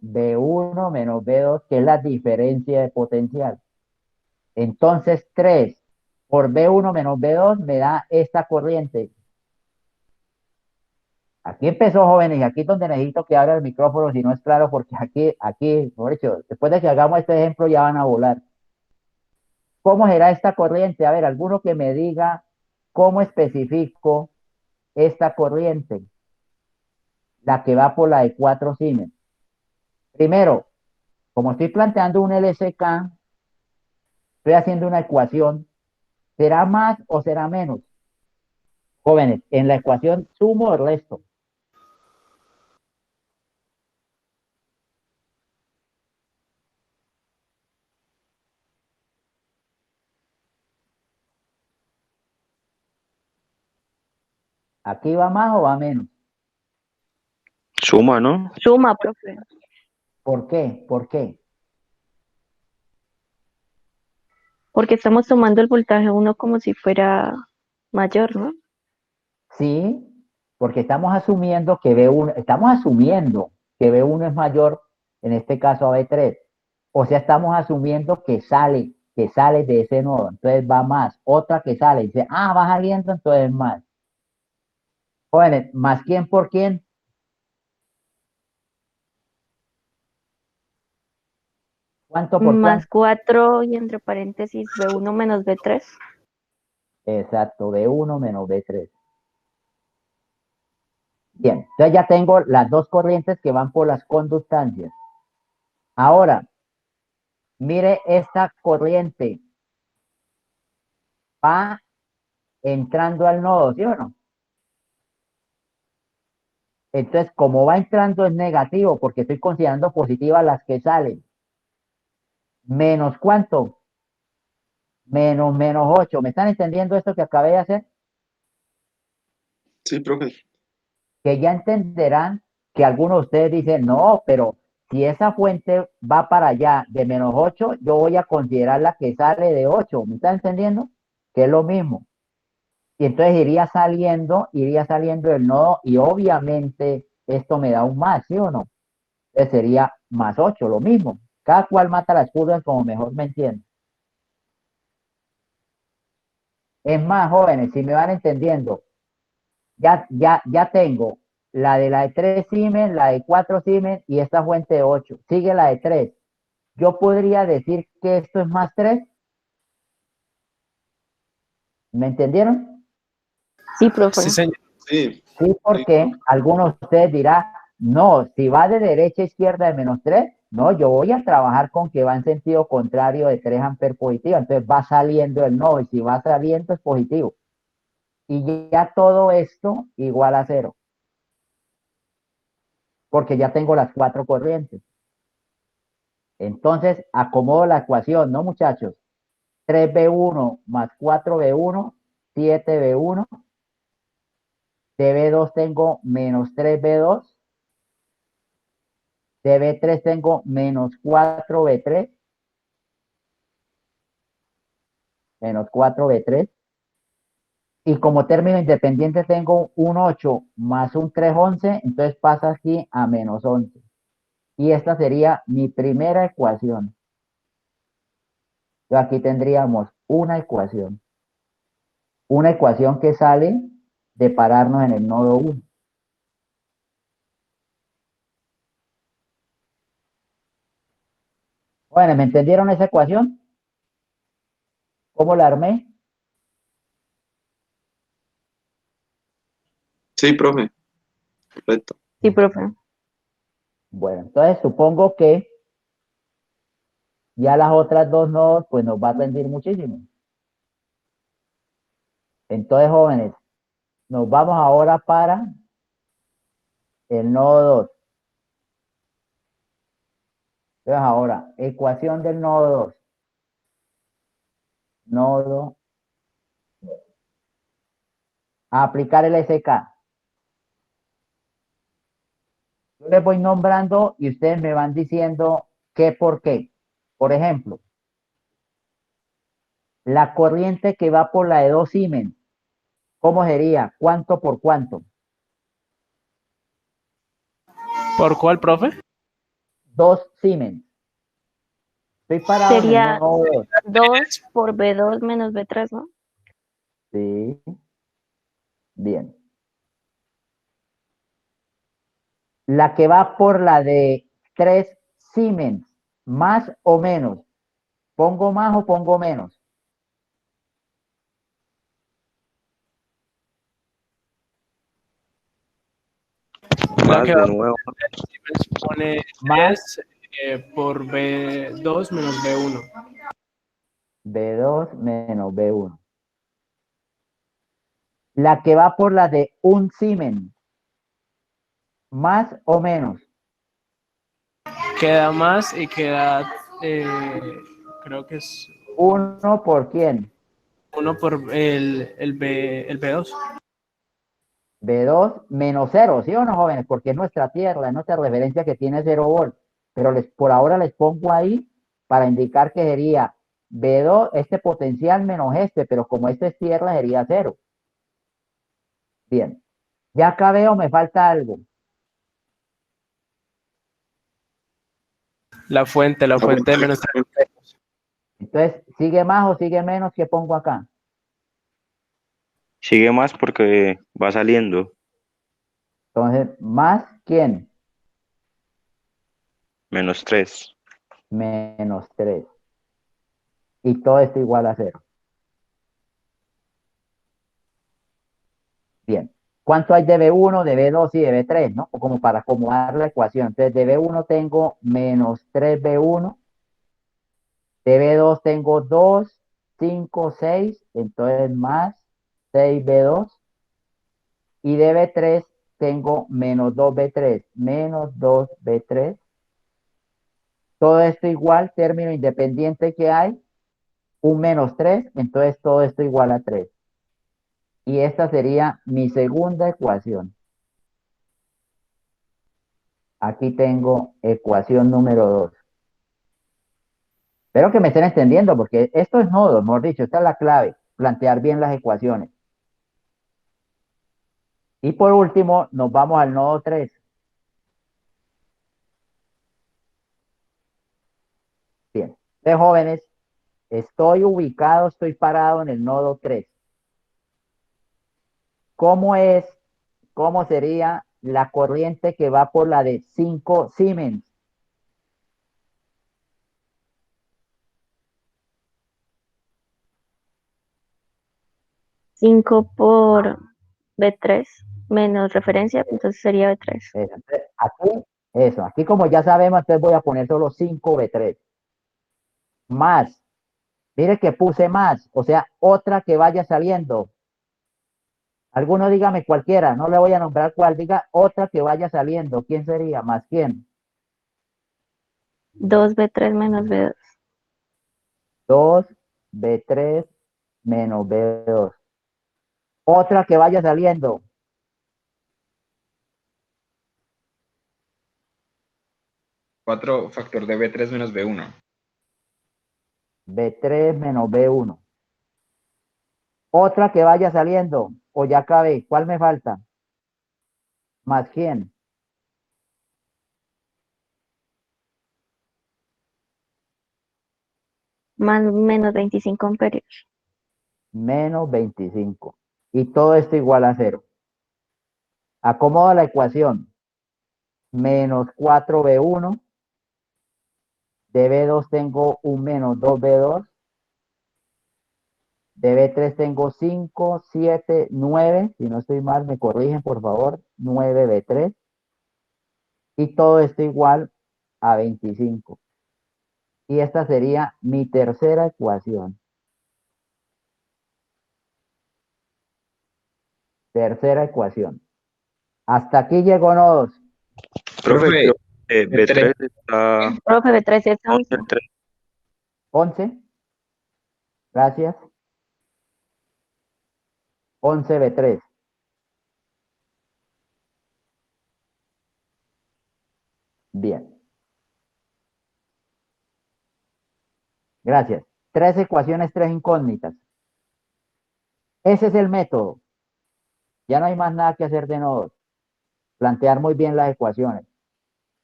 B1 menos B2, que es la diferencia de potencial. Entonces, 3 por B1 menos B2 me da esta corriente. Aquí empezó, jóvenes, y aquí es donde necesito que abra el micrófono si no es claro, porque aquí, por hecho, después de que hagamos este ejemplo ya van a volar. ¿Cómo será esta corriente? A ver, alguno que me diga cómo especifico esta corriente, la que va por la de 4 Siemens. Primero, como estoy planteando un LSK, estoy haciendo una ecuación. ¿Será más o será menos? Jóvenes, en la ecuación sumo o resto. ¿Aquí va más o va menos? Suma, ¿no? Suma, profe. ¿Por qué? ¿Por qué? Porque estamos tomando el voltaje uno como si fuera mayor, ¿no? Sí, porque estamos asumiendo que B1 es mayor, en este caso a B3. O sea, estamos asumiendo que sale de ese nodo, entonces va más. Otra que sale, dice, va saliendo, entonces más. Jóvenes, ¿más quién por quién? ¿Cuánto por Más cuánto? 4 y entre paréntesis B1 menos B3. Exacto, B1 menos B3. Bien, entonces ya tengo las dos corrientes que van por las conductancias. Ahora, mire esta corriente. Va entrando al nodo, ¿sí o no? Entonces, como va entrando es negativo, porque estoy considerando positivas las que salen. ¿Menos cuánto? Menos 8. ¿Me están entendiendo esto que acabé de hacer? Sí, profe. Que ya entenderán que algunos de ustedes dicen, no, pero si esa fuente va para allá de menos 8, yo voy a considerar la que sale de 8. ¿Me están entendiendo? Que es lo mismo. Y entonces iría saliendo el nodo y obviamente esto me da un más, ¿sí o no? Entonces sería más 8, lo mismo. Cada cual mata las curvas como mejor me entiende. Es más, jóvenes, si me van entendiendo, ya tengo la de 3 Siemens, la de 4 Siemens y esta fuente de 8. Sigue la de 3. Yo podría decir que esto es más 3. ¿Me entendieron? Sí, profe. Sí, señor. Sí, Sí, porque algunos de ustedes dirán, no, si va de derecha a izquierda de menos 3, no, yo voy a trabajar con que va en sentido contrario de 3 amperes positiva, entonces va saliendo el no, y si va saliendo es positivo. Y ya todo esto igual a 0, porque ya tengo las 4 corrientes. Entonces, acomodo la ecuación, ¿no, muchachos? 3B1 más 4B1, 7B1. De B2 tengo menos 3B2. De B3 tengo menos 4B3. Menos 4B3. Y como término independiente tengo un 8 más un 3, 11. Entonces pasa aquí a menos 11. Y esta sería mi primera ecuación. Entonces aquí tendríamos una ecuación. Una ecuación que sale de pararnos en el nodo 1. Bueno, ¿me entendieron esa ecuación? ¿Cómo la armé? Sí, profe. Perfecto. Sí, profe. Bueno, entonces supongo que ya las otras dos nodos pues nos va a rendir muchísimo. Entonces, jóvenes, nos vamos ahora para el nodo 2. Entonces ahora, ecuación del nodo 2. Nodo. A aplicar el SK. Yo les voy nombrando y ustedes me van diciendo qué por qué. Por ejemplo, la corriente que va por la de 2 Siemens, ¿cómo sería? ¿Cuánto por cuánto? ¿Por cuál, profe? 2 Siemens. Estoy parado en el Sería nodo 2. 2 por B2 menos B3, ¿no? Sí, bien. La que va por la de 3 Siemens, más o menos. ¿Pongo más o pongo menos? La Más que de va nuevo. Siemens pone Más 3 por B2 menos B1. B2 menos B1. La que va por la de 1 Siemens, más o menos. Queda más y queda, creo que es 1 por quién? 1 por el B2. B2 menos 0, ¿sí o no, jóvenes? Porque es nuestra tierra, es nuestra referencia que tiene 0 volt. Pero por ahora les pongo ahí para indicar que sería B2, este potencial menos este, pero como este es tierra, sería 0. Bien. Ya acá veo, me falta algo. La fuente de menos 3. Entonces, ¿sigue más o sigue menos? ¿Qué pongo acá? Sigue más porque va saliendo. Entonces, ¿más quién? -3. Menos 3. Y todo esto igual a 0. Bien. ¿Cuánto hay de B1, de B2 y de B3, no? O como para acomodar la ecuación. Entonces, de B1 tengo menos 3B1. De B2 tengo 2, 5, 6. Entonces, más 6B2. Y de B3 tengo menos 2B3. Menos 2B3. Todo esto igual, término independiente que hay. Un menos 3. Entonces, todo esto igual a 3. Y esta sería mi segunda ecuación. Aquí tengo ecuación número 2. Espero que me estén entendiendo, porque esto es nodo, mejor dicho, esta es la clave, plantear bien las ecuaciones. Y por último, nos vamos al nodo 3. Bien, de jóvenes, estoy ubicado, estoy parado en el nodo 3. ¿Cómo es, cómo sería la corriente que va por la de 5 Siemens? 5 por B3 menos referencia, entonces sería B3. Entonces, aquí como ya sabemos, entonces voy a poner solo 5B3. Más, mire que puse más, o sea, otra que vaya saliendo. Alguno dígame cualquiera, no le voy a nombrar cuál, diga otra que vaya saliendo. ¿Quién sería? ¿Más quién? 2B3 menos B2. 2B3 menos B2. Otra que vaya saliendo. 4 factor de B3 menos B1. B3 menos B1. Otra que vaya saliendo, o ya acabé. ¿Cuál me falta? ¿Más quién? Más menos 25 amperios. Menos 25. Y todo esto igual a 0. Acomodo la ecuación. Menos 4B1. De B2 tengo un menos 2B2. De B3 tengo 5, 7, 9. Si no estoy mal, me corrigen, por favor. 9B3. Y todo esto igual a 25. Y esta sería mi tercera ecuación. Tercera ecuación. Hasta aquí llegó nodos. Profe, Profe, creo que B3 está Profe, B3 es 11. 11. Gracias. 11B3. Bien. Gracias. 3 ecuaciones, 3 incógnitas. Ese es el método. Ya no hay más nada que hacer de nodos. Plantear muy bien las ecuaciones.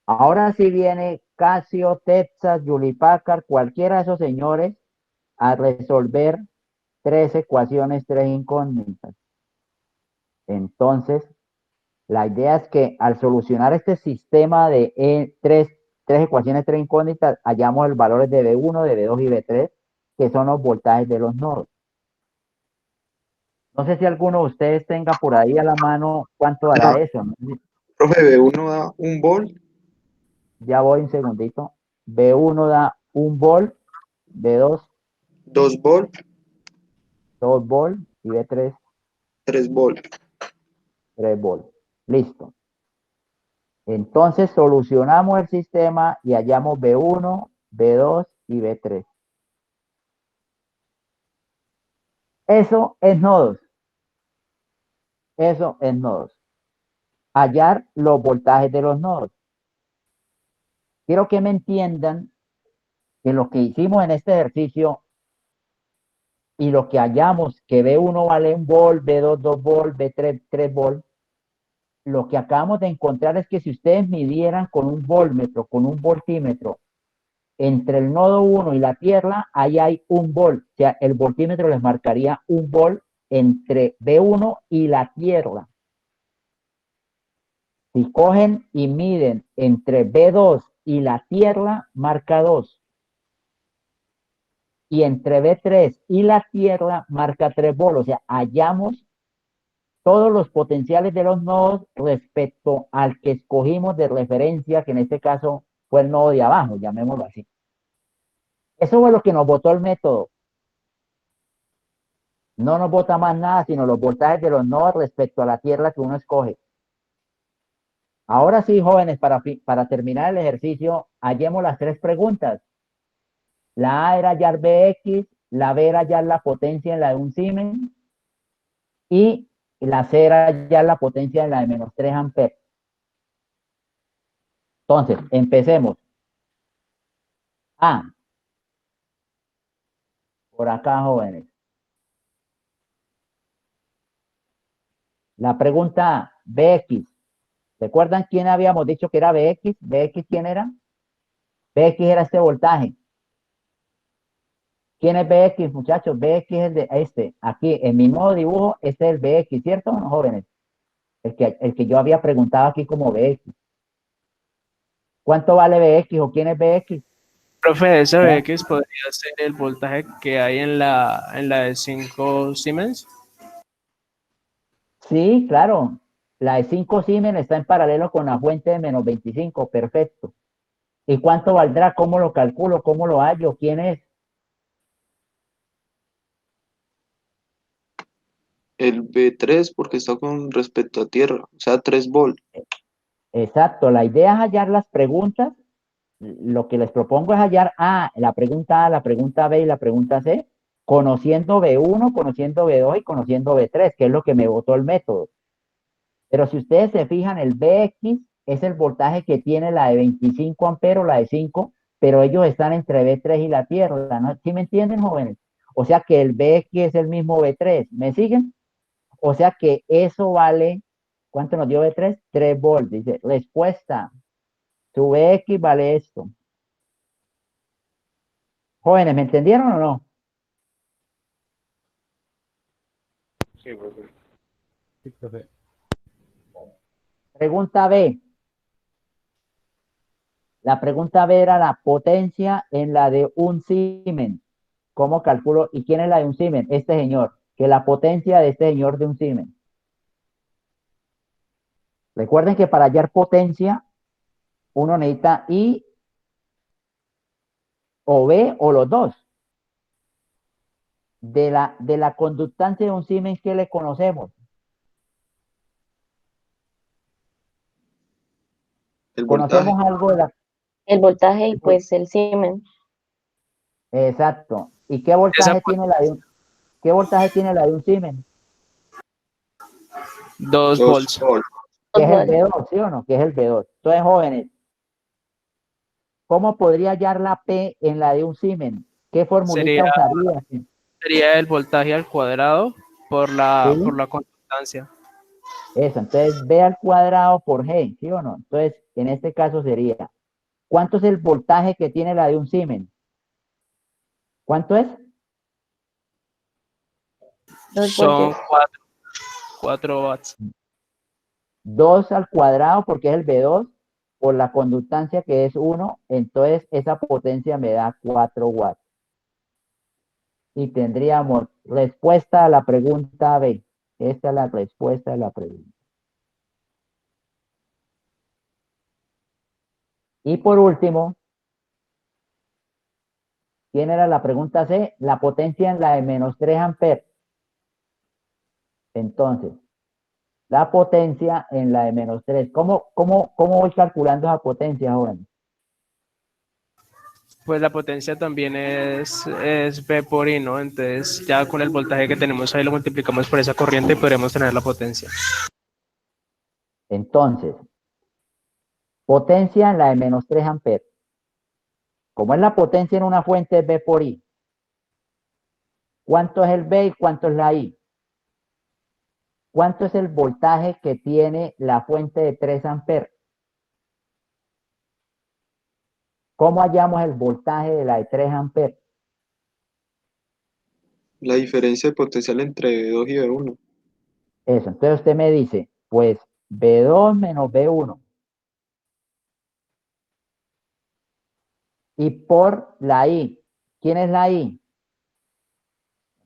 Ahora sí viene Casio, Texas, Hewlett Packard, cualquiera de esos señores a resolver 3 ecuaciones, 3 incógnitas. Entonces, la idea es que al solucionar este sistema de 3 ecuaciones, 3 incógnitas, hallamos los valores de B1, de B2 y B3, que son los voltajes de los nodos. No sé si alguno de ustedes tenga por ahí a la mano cuánto dará eso, ¿no? Profe, B1 da 1 volt, Ya voy un segundito. B1 da 1 volt, B2 2 volt, 2 volt y B3 3 volt. 3 volt. Listo. Entonces solucionamos el sistema y hallamos B1, B2 y B3. Eso es nodos. Eso es nodos. Hallar los voltajes de los nodos. Quiero que me entiendan que lo que hicimos en este ejercicio y lo que hallamos, que B1 vale 1 volt, B2 2 volt, B3 3 volt, lo que acabamos de encontrar es que si ustedes midieran con un voltmetro, con un voltímetro, entre el nodo 1 y la Tierra, ahí hay 1 volt. O sea, el voltímetro les marcaría 1 volt entre B1 y la Tierra. Si cogen y miden entre B2 y la Tierra, marca 2. Y entre B3 y la Tierra, marca 3 volts. O sea, hallamos todos los potenciales de los nodos respecto al que escogimos de referencia, que en este caso fue el nodo de abajo, llamémoslo así. Eso fue lo que nos botó el método. No nos bota más nada, sino los voltajes de los nodos respecto a la Tierra que uno escoge. Ahora sí, jóvenes, para terminar el ejercicio, hallemos las 3 preguntas. La A era hallar Bx, la B era hallar la potencia en la de 1 Siemens y la C era hallar la potencia en la de menos 3 amperes. Entonces, empecemos. A. Por acá, jóvenes. La pregunta A, Bx. ¿Recuerdan quién habíamos dicho que era Bx? ¿Bx quién era? Bx era este voltaje. ¿Quién es Bx, muchachos? Bx es el de este. Aquí, en mi nuevo dibujo, este es el Bx, ¿cierto, jóvenes? El que yo había preguntado aquí como Bx. ¿Cuánto vale Bx o quién es Bx? Profe, ese Bx podría ser el voltaje que hay en la de 5 Siemens. Sí, claro. La de 5 Siemens está en paralelo con la fuente de menos 25. Perfecto. ¿Y cuánto valdrá? ¿Cómo lo calculo? ¿Cómo lo hallo? ¿Quién es? El B3 porque está con respecto a tierra, o sea, 3 volt. Exacto. La idea es hallar las preguntas. Lo que les propongo es hallar la pregunta A, la pregunta B y la pregunta C, conociendo B1, conociendo B2 y conociendo B3, que es lo que me botó el método. Pero si ustedes se fijan, el Bx es el voltaje que tiene la de 25 amperes o la de 5, pero ellos están entre B3 y la Tierra, ¿no? ¿Sí me entienden, jóvenes? O sea que el BX es el mismo B3, ¿me siguen? O sea que eso vale, ¿cuánto nos dio B3? 3 volts. Dice, respuesta, su BX vale esto. Jóvenes, ¿me entendieron o no? Sí, profe. Sí, profe. Pregunta B. La pregunta B era la potencia en la de un Siemens. ¿Cómo calculo? ¿Y quién es la de un Siemens? Este señor. Que la potencia de este señor de un Siemens. Recuerden que para hallar potencia, uno necesita I o B o los dos. De la conductancia de un Siemens, ¿qué le conocemos? El voltaje. Conocemos algo de la... El voltaje y pues el Siemens. Exacto. ¿Y qué voltaje tiene la de un, qué voltaje tiene la de un Siemens? 2 2 volts. volts. Que es el B2, ¿sí o no? Que es el B2. Entonces, jóvenes, ¿cómo podría hallar la P en la de un Siemens? ¿Qué formulita usaría? Sería el voltaje al cuadrado por ¿Sí? por la conductancia. Eso, entonces B al cuadrado por G, ¿sí o no? Entonces, en este caso sería, ¿cuánto es el voltaje que tiene la de un Siemens? ¿Cuánto es? 2 Son voltios. 4 watts. 2 al cuadrado porque es el B2 por la conductancia que es 1, entonces esa potencia me da 4 watts. Y tendríamos respuesta a la pregunta B. Esta es la respuesta a la pregunta. Y por último, ¿quién era la pregunta C? La potencia en la de menos 3 amperes. Entonces, la potencia en la de menos 3. ¿Cómo voy calculando esa potencia, joven? Pues la potencia también es B por I, ¿no? Entonces ya con el voltaje que tenemos ahí lo multiplicamos por esa corriente y podremos tener la potencia. Entonces, potencia en la de menos 3 amperes. Como es la potencia en una fuente, es B por I. ¿Cuánto es el B y cuánto es la I? ¿Cuánto es el voltaje que tiene la fuente de 3 amperes? ¿Cómo hallamos el voltaje de la de 3 amperes? La diferencia de potencial entre B2 y B1. Eso, entonces usted me dice, pues B2 menos B1. Y por la I. ¿Quién es la I?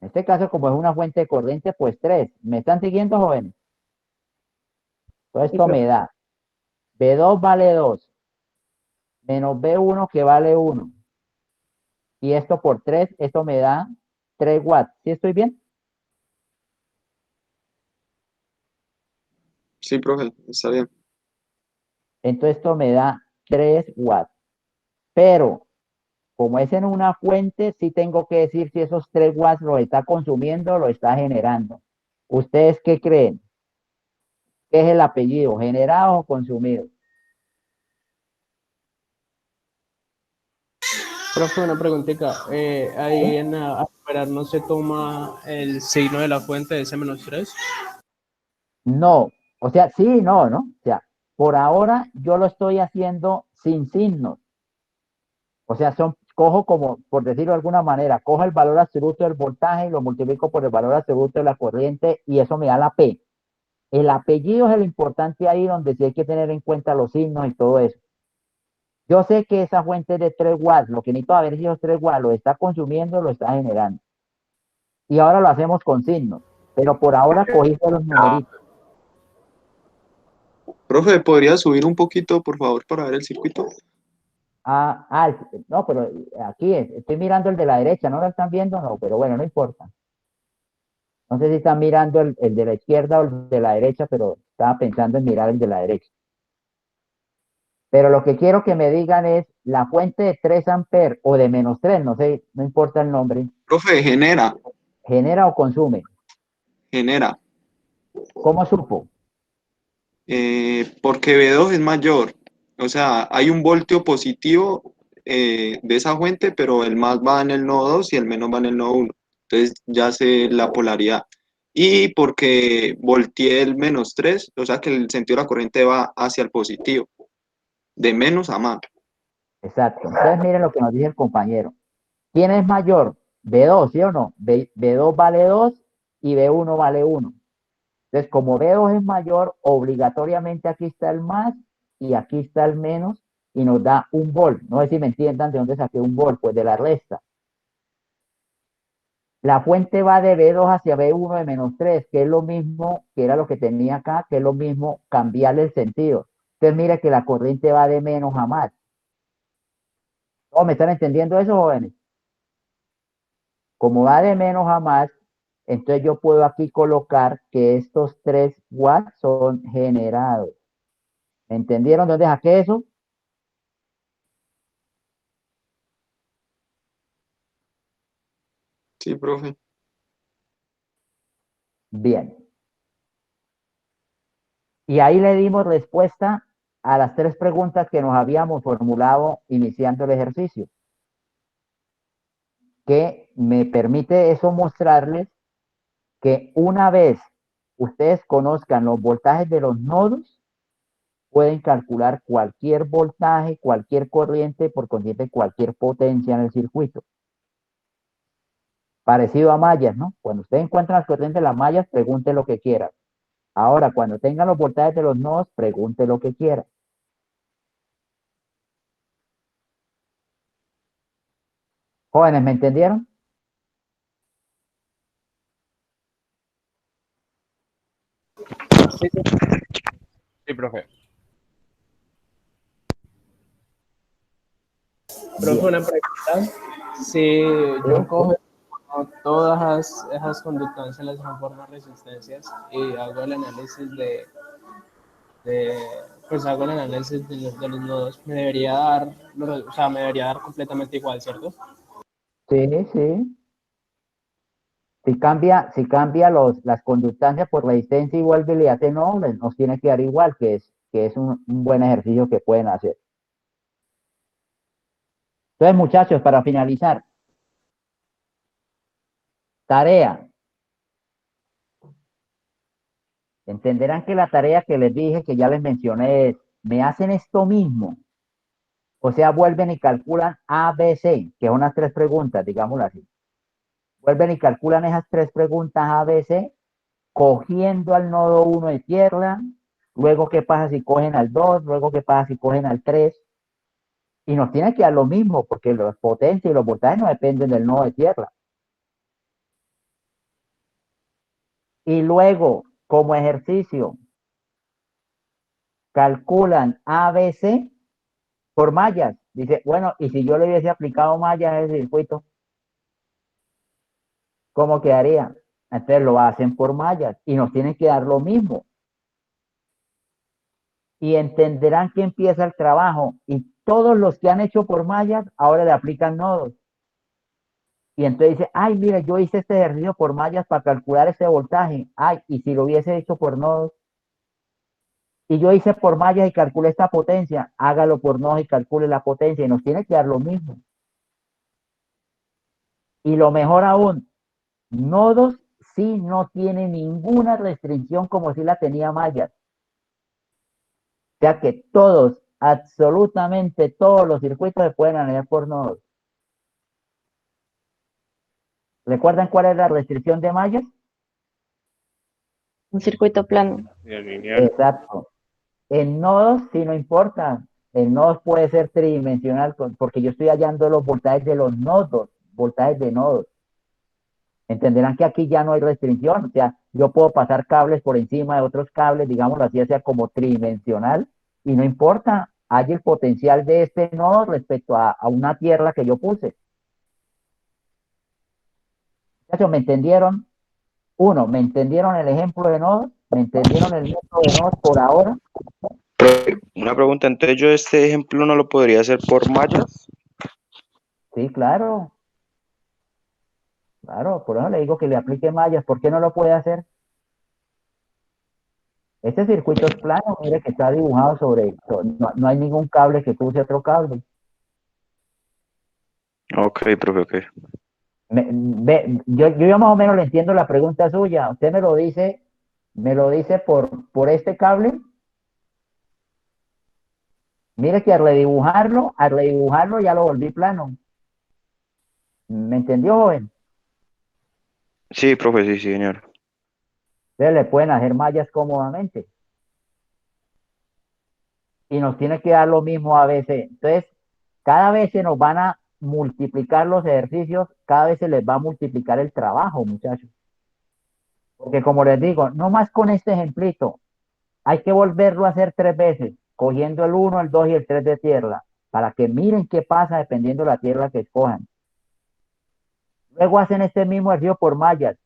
En este caso, como es una fuente de corriente, pues 3. ¿Me están siguiendo, jóvenes? Entonces esto me da B2 vale 2, menos B1 que vale 1. Y esto por 3, esto me da 3 watts. ¿Sí estoy bien? Sí, profe, está bien. Entonces esto me da 3 watts. Pero, como es en una fuente, sí tengo que decir si esos 3 watts lo está consumiendo o lo está generando. ¿Ustedes qué creen? ¿Qué es el apellido? ¿Generado o consumido? Profe, una preguntita. Ahí en aspirar no se toma el signo de la fuente de ese -3. No. O sea, sí, no, ¿no? O sea, por ahora yo lo estoy haciendo sin signos. O sea, cojo como, por decirlo de alguna manera, cojo el valor absoluto del voltaje y lo multiplico por el valor absoluto de la corriente y eso me da la P. El apellido es el importante ahí donde sí hay que tener en cuenta los signos y todo eso. Yo sé que esa fuente es de 3 watts, lo que necesito ver si esos 3 watts lo está consumiendo o lo está generando. Y ahora lo hacemos con signos, pero por ahora cogí los numeritos. Profe, ¿podría subir un poquito, por favor, para ver el circuito? No, pero aquí estoy mirando el de la derecha, ¿no lo están viendo? No, pero bueno, no importa. No sé si están mirando el de la izquierda o el de la derecha, pero estaba pensando en mirar el de la derecha. Pero lo que quiero que me digan es la fuente de 3 amperes o de menos 3, no sé, no importa el nombre, Profe, genera. ¿genera o consume? Genera. ¿Cómo supo? Porque B2 es mayor. O sea, hay un voltio positivo de esa fuente, pero el más va en el nodo 2 y el menos va en el nodo 1. Entonces ya sé la polaridad. Y porque volteé el -3, o sea que el sentido de la corriente va hacia el positivo, de menos a más. Exacto. Entonces miren lo que nos dice el compañero. ¿Quién es mayor? B2, ¿sí o no? B2 vale 2 y B1 vale 1. Entonces, como B2 es mayor, obligatoriamente aquí está el más y aquí está el menos y nos da un volt. No sé si me entiendan de dónde saqué un volt, pues de la resta. La fuente va de B2 hacia B1 de -3, que es lo mismo, que era lo que tenía acá, que es lo mismo cambiarle el sentido. Entonces, mire que la corriente va de menos a más. ¿Cómo me están entendiendo eso, jóvenes? Como va de menos a más, entonces yo puedo aquí colocar que estos 3 watts son generados. ¿Entendieron dónde saqué eso? Sí, profe. Bien. Y ahí le dimos respuesta a las 3 preguntas que nos habíamos formulado iniciando el ejercicio. Que me permite eso mostrarles que una vez ustedes conozcan los voltajes de los nodos, pueden calcular cualquier voltaje, cualquier corriente, por consiguiente cualquier potencia en el circuito. Parecido a mallas, ¿no? Cuando ustedes encuentran las corrientes de las mallas, pregunte lo que quiera. Ahora, cuando tengan los voltajes de los nodos, pregunte lo que quiera. Jóvenes, ¿me entendieron? Sí, sí. Sí, profe. Profe, Bien. una pregunta. Si yo cojo todas esas conductancias, las transformo en resistencias y hago el análisis pues hago el análisis de los nodos, me debería dar, o sea, me debería dar completamente igual, ¿cierto? Sí, sí. Si cambia las conductancias por resistencia y vuelve y le hace no, nos tiene que dar igual, que es un buen ejercicio que pueden hacer. Entonces, muchachos, para finalizar, tarea. Entenderán que la tarea que les dije, que ya les mencioné, es, me hacen esto mismo. O sea, vuelven y calculan A, B, C, que son las 3 preguntas, digámoslo así. Vuelven y calculan esas 3 preguntas A, B, C, cogiendo al nodo 1 de tierra, luego qué pasa si cogen al 2, luego qué pasa si cogen al 3, y nos tiene que dar lo mismo, porque las potencias y los voltajes no dependen del nodo de tierra. Y luego, como ejercicio, calculan A, B, C por mallas. Dice, bueno, y si yo le hubiese aplicado mallas a ese circuito, ¿cómo quedaría? Entonces lo hacen por mallas y nos tienen que dar lo mismo. Y entenderán que empieza el trabajo. Y todos los que han hecho por mallas ahora le aplican nodos. Y entonces dice, ay, mire, yo hice este ejercicio por mallas para calcular ese voltaje. Ay, y si lo hubiese hecho por nodos, y yo hice por mallas y calculé esta potencia, hágalo por nodos y calcule la potencia. Y nos tiene que dar lo mismo. Y lo mejor aún, nodos sí no tiene ninguna restricción como si la tenía mallas. O sea que todos, absolutamente todos los circuitos se pueden analizar por nodos. ¿Recuerdan cuál es la restricción de mallas? Un circuito plano. Lineal. Exacto. En nodos sí no importa. En nodos puede ser tridimensional porque yo estoy hallando los voltajes de los nodos, voltajes de nodos. Entenderán que aquí ya no hay restricción. O sea, yo puedo pasar cables por encima de otros cables, digámoslo así, sea como tridimensional, y no importa, hay el potencial de este nodo respecto a una tierra que yo puse. ¿Me entendieron? Uno, ¿me entendieron el ejemplo de nodos? ¿Me entendieron el método de nodos por ahora? Una pregunta, entonces yo este ejemplo no lo podría hacer por mallas. Sí, claro, claro, por eso le digo que le aplique mallas. ¿Por qué no lo puede hacer? Este circuito es plano, mire que está dibujado no hay ningún cable que cruce otro cable. Ok, profe, ok. Yo ya más o menos le entiendo la pregunta suya. Usted me lo dice por este cable. Mire que al redibujarlo ya lo volví plano. ¿Me entendió, joven? Sí, profe, sí, sí, señor. Ustedes le pueden hacer mallas cómodamente. Y nos tiene que dar lo mismo a veces. Entonces, cada vez se nos van a multiplicar los ejercicios, cada vez se les va a multiplicar el trabajo, muchachos. Porque como les digo, no más con este ejemplito, hay que volverlo a hacer 3 veces, cogiendo el 1, el 2 y el 3 de tierra, para que miren qué pasa dependiendo de la tierra que escojan. Luego hacen este mismo ejercicio por mallas.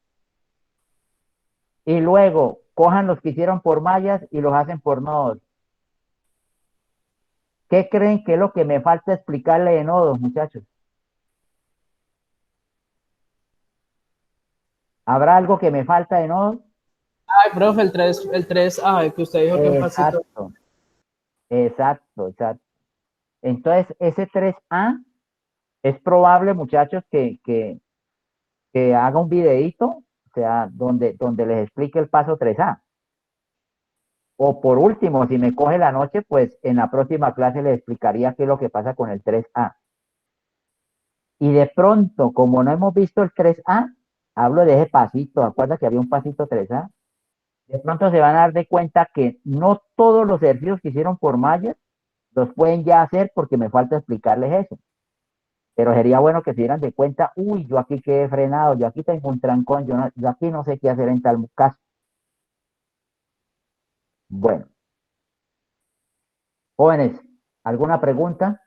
Y luego cojan los que hicieron por mallas y los hacen por nodos. ¿Qué creen que es lo que me falta explicarle de nodos, muchachos? ¿Habrá algo que me falta de nodos? Ay, profe, el 3A, que usted dijo que un pasito. Exacto. Entonces, ese 3A es probable, muchachos, que haga un videíto, o sea, donde les explique el paso 3A. O por último, si me coge la noche, pues en la próxima clase les explicaría qué es lo que pasa con el 3A. Y de pronto, como no hemos visto el 3A, hablo de ese pasito, acuerda que había un pasito 3A, de pronto se van a dar de cuenta que no todos los ejercicios que hicieron por mallas los pueden ya hacer porque me falta explicarles eso. Pero sería bueno que se dieran de cuenta, uy, yo aquí quedé frenado, yo aquí tengo un trancón, yo aquí no sé qué hacer en tal caso. Bueno, jóvenes, ¿alguna pregunta?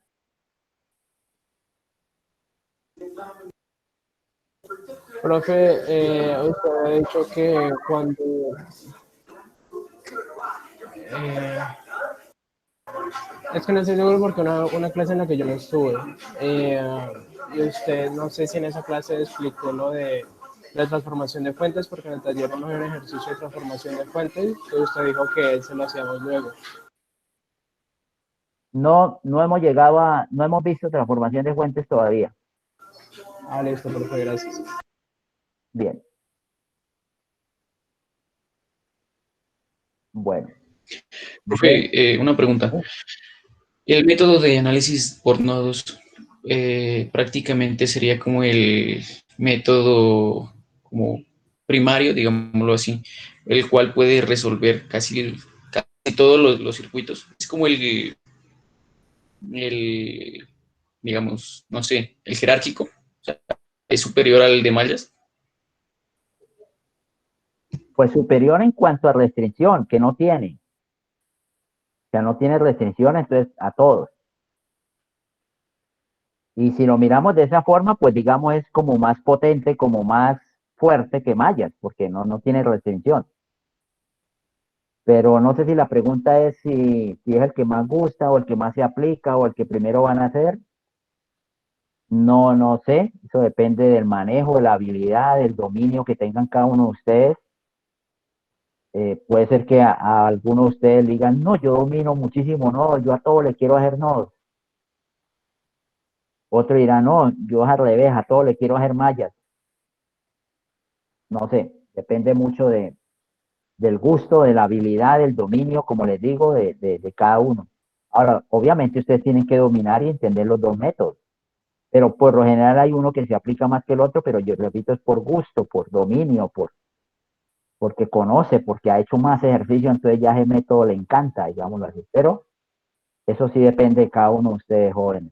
Profe, usted ha dicho que cuando eh, es que no estoy seguro porque una clase en la que yo no estuve, y usted no sé si en esa clase explicó lo de la transformación de fuentes, porque en el taller no hay un ejercicio de transformación de fuentes, que usted dijo que él se lo hacíamos luego. No no hemos visto transformación de fuentes todavía. Ah, listo, profe, gracias. Bien, bueno. Profe, una pregunta. El método de análisis por nodos prácticamente sería como el método como primario, digámoslo así, el cual puede resolver casi todos los circuitos. Es como el, digamos, no sé, el jerárquico, o sea, es superior al de mallas. Pues superior en cuanto a restricción, que no tiene. O sea, no tiene restricción, entonces a todos. Y si lo miramos de esa forma, pues digamos es como más potente, como más fuerte que mallas, porque no tiene restricción. Pero no sé si la pregunta es si es el que más gusta o el que más se aplica o el que primero van a hacer. No sé. Eso depende del manejo, de la habilidad, del dominio que tengan cada uno de ustedes. Puede ser que a algunos de ustedes digan, no, yo domino muchísimo, no, yo a todo le quiero hacer nodos. Otro dirá, no, yo al revés, a todo le quiero hacer mallas. No sé, depende mucho del gusto, de la habilidad, del dominio, como les digo, de cada uno. Ahora, obviamente ustedes tienen que dominar y entender los dos métodos, pero por lo general hay uno que se aplica más que el otro, pero yo repito, es por gusto, por dominio, porque conoce, porque ha hecho más ejercicio, entonces ya ese método le encanta, digámoslo así. Pero eso sí depende de cada uno de ustedes jóvenes.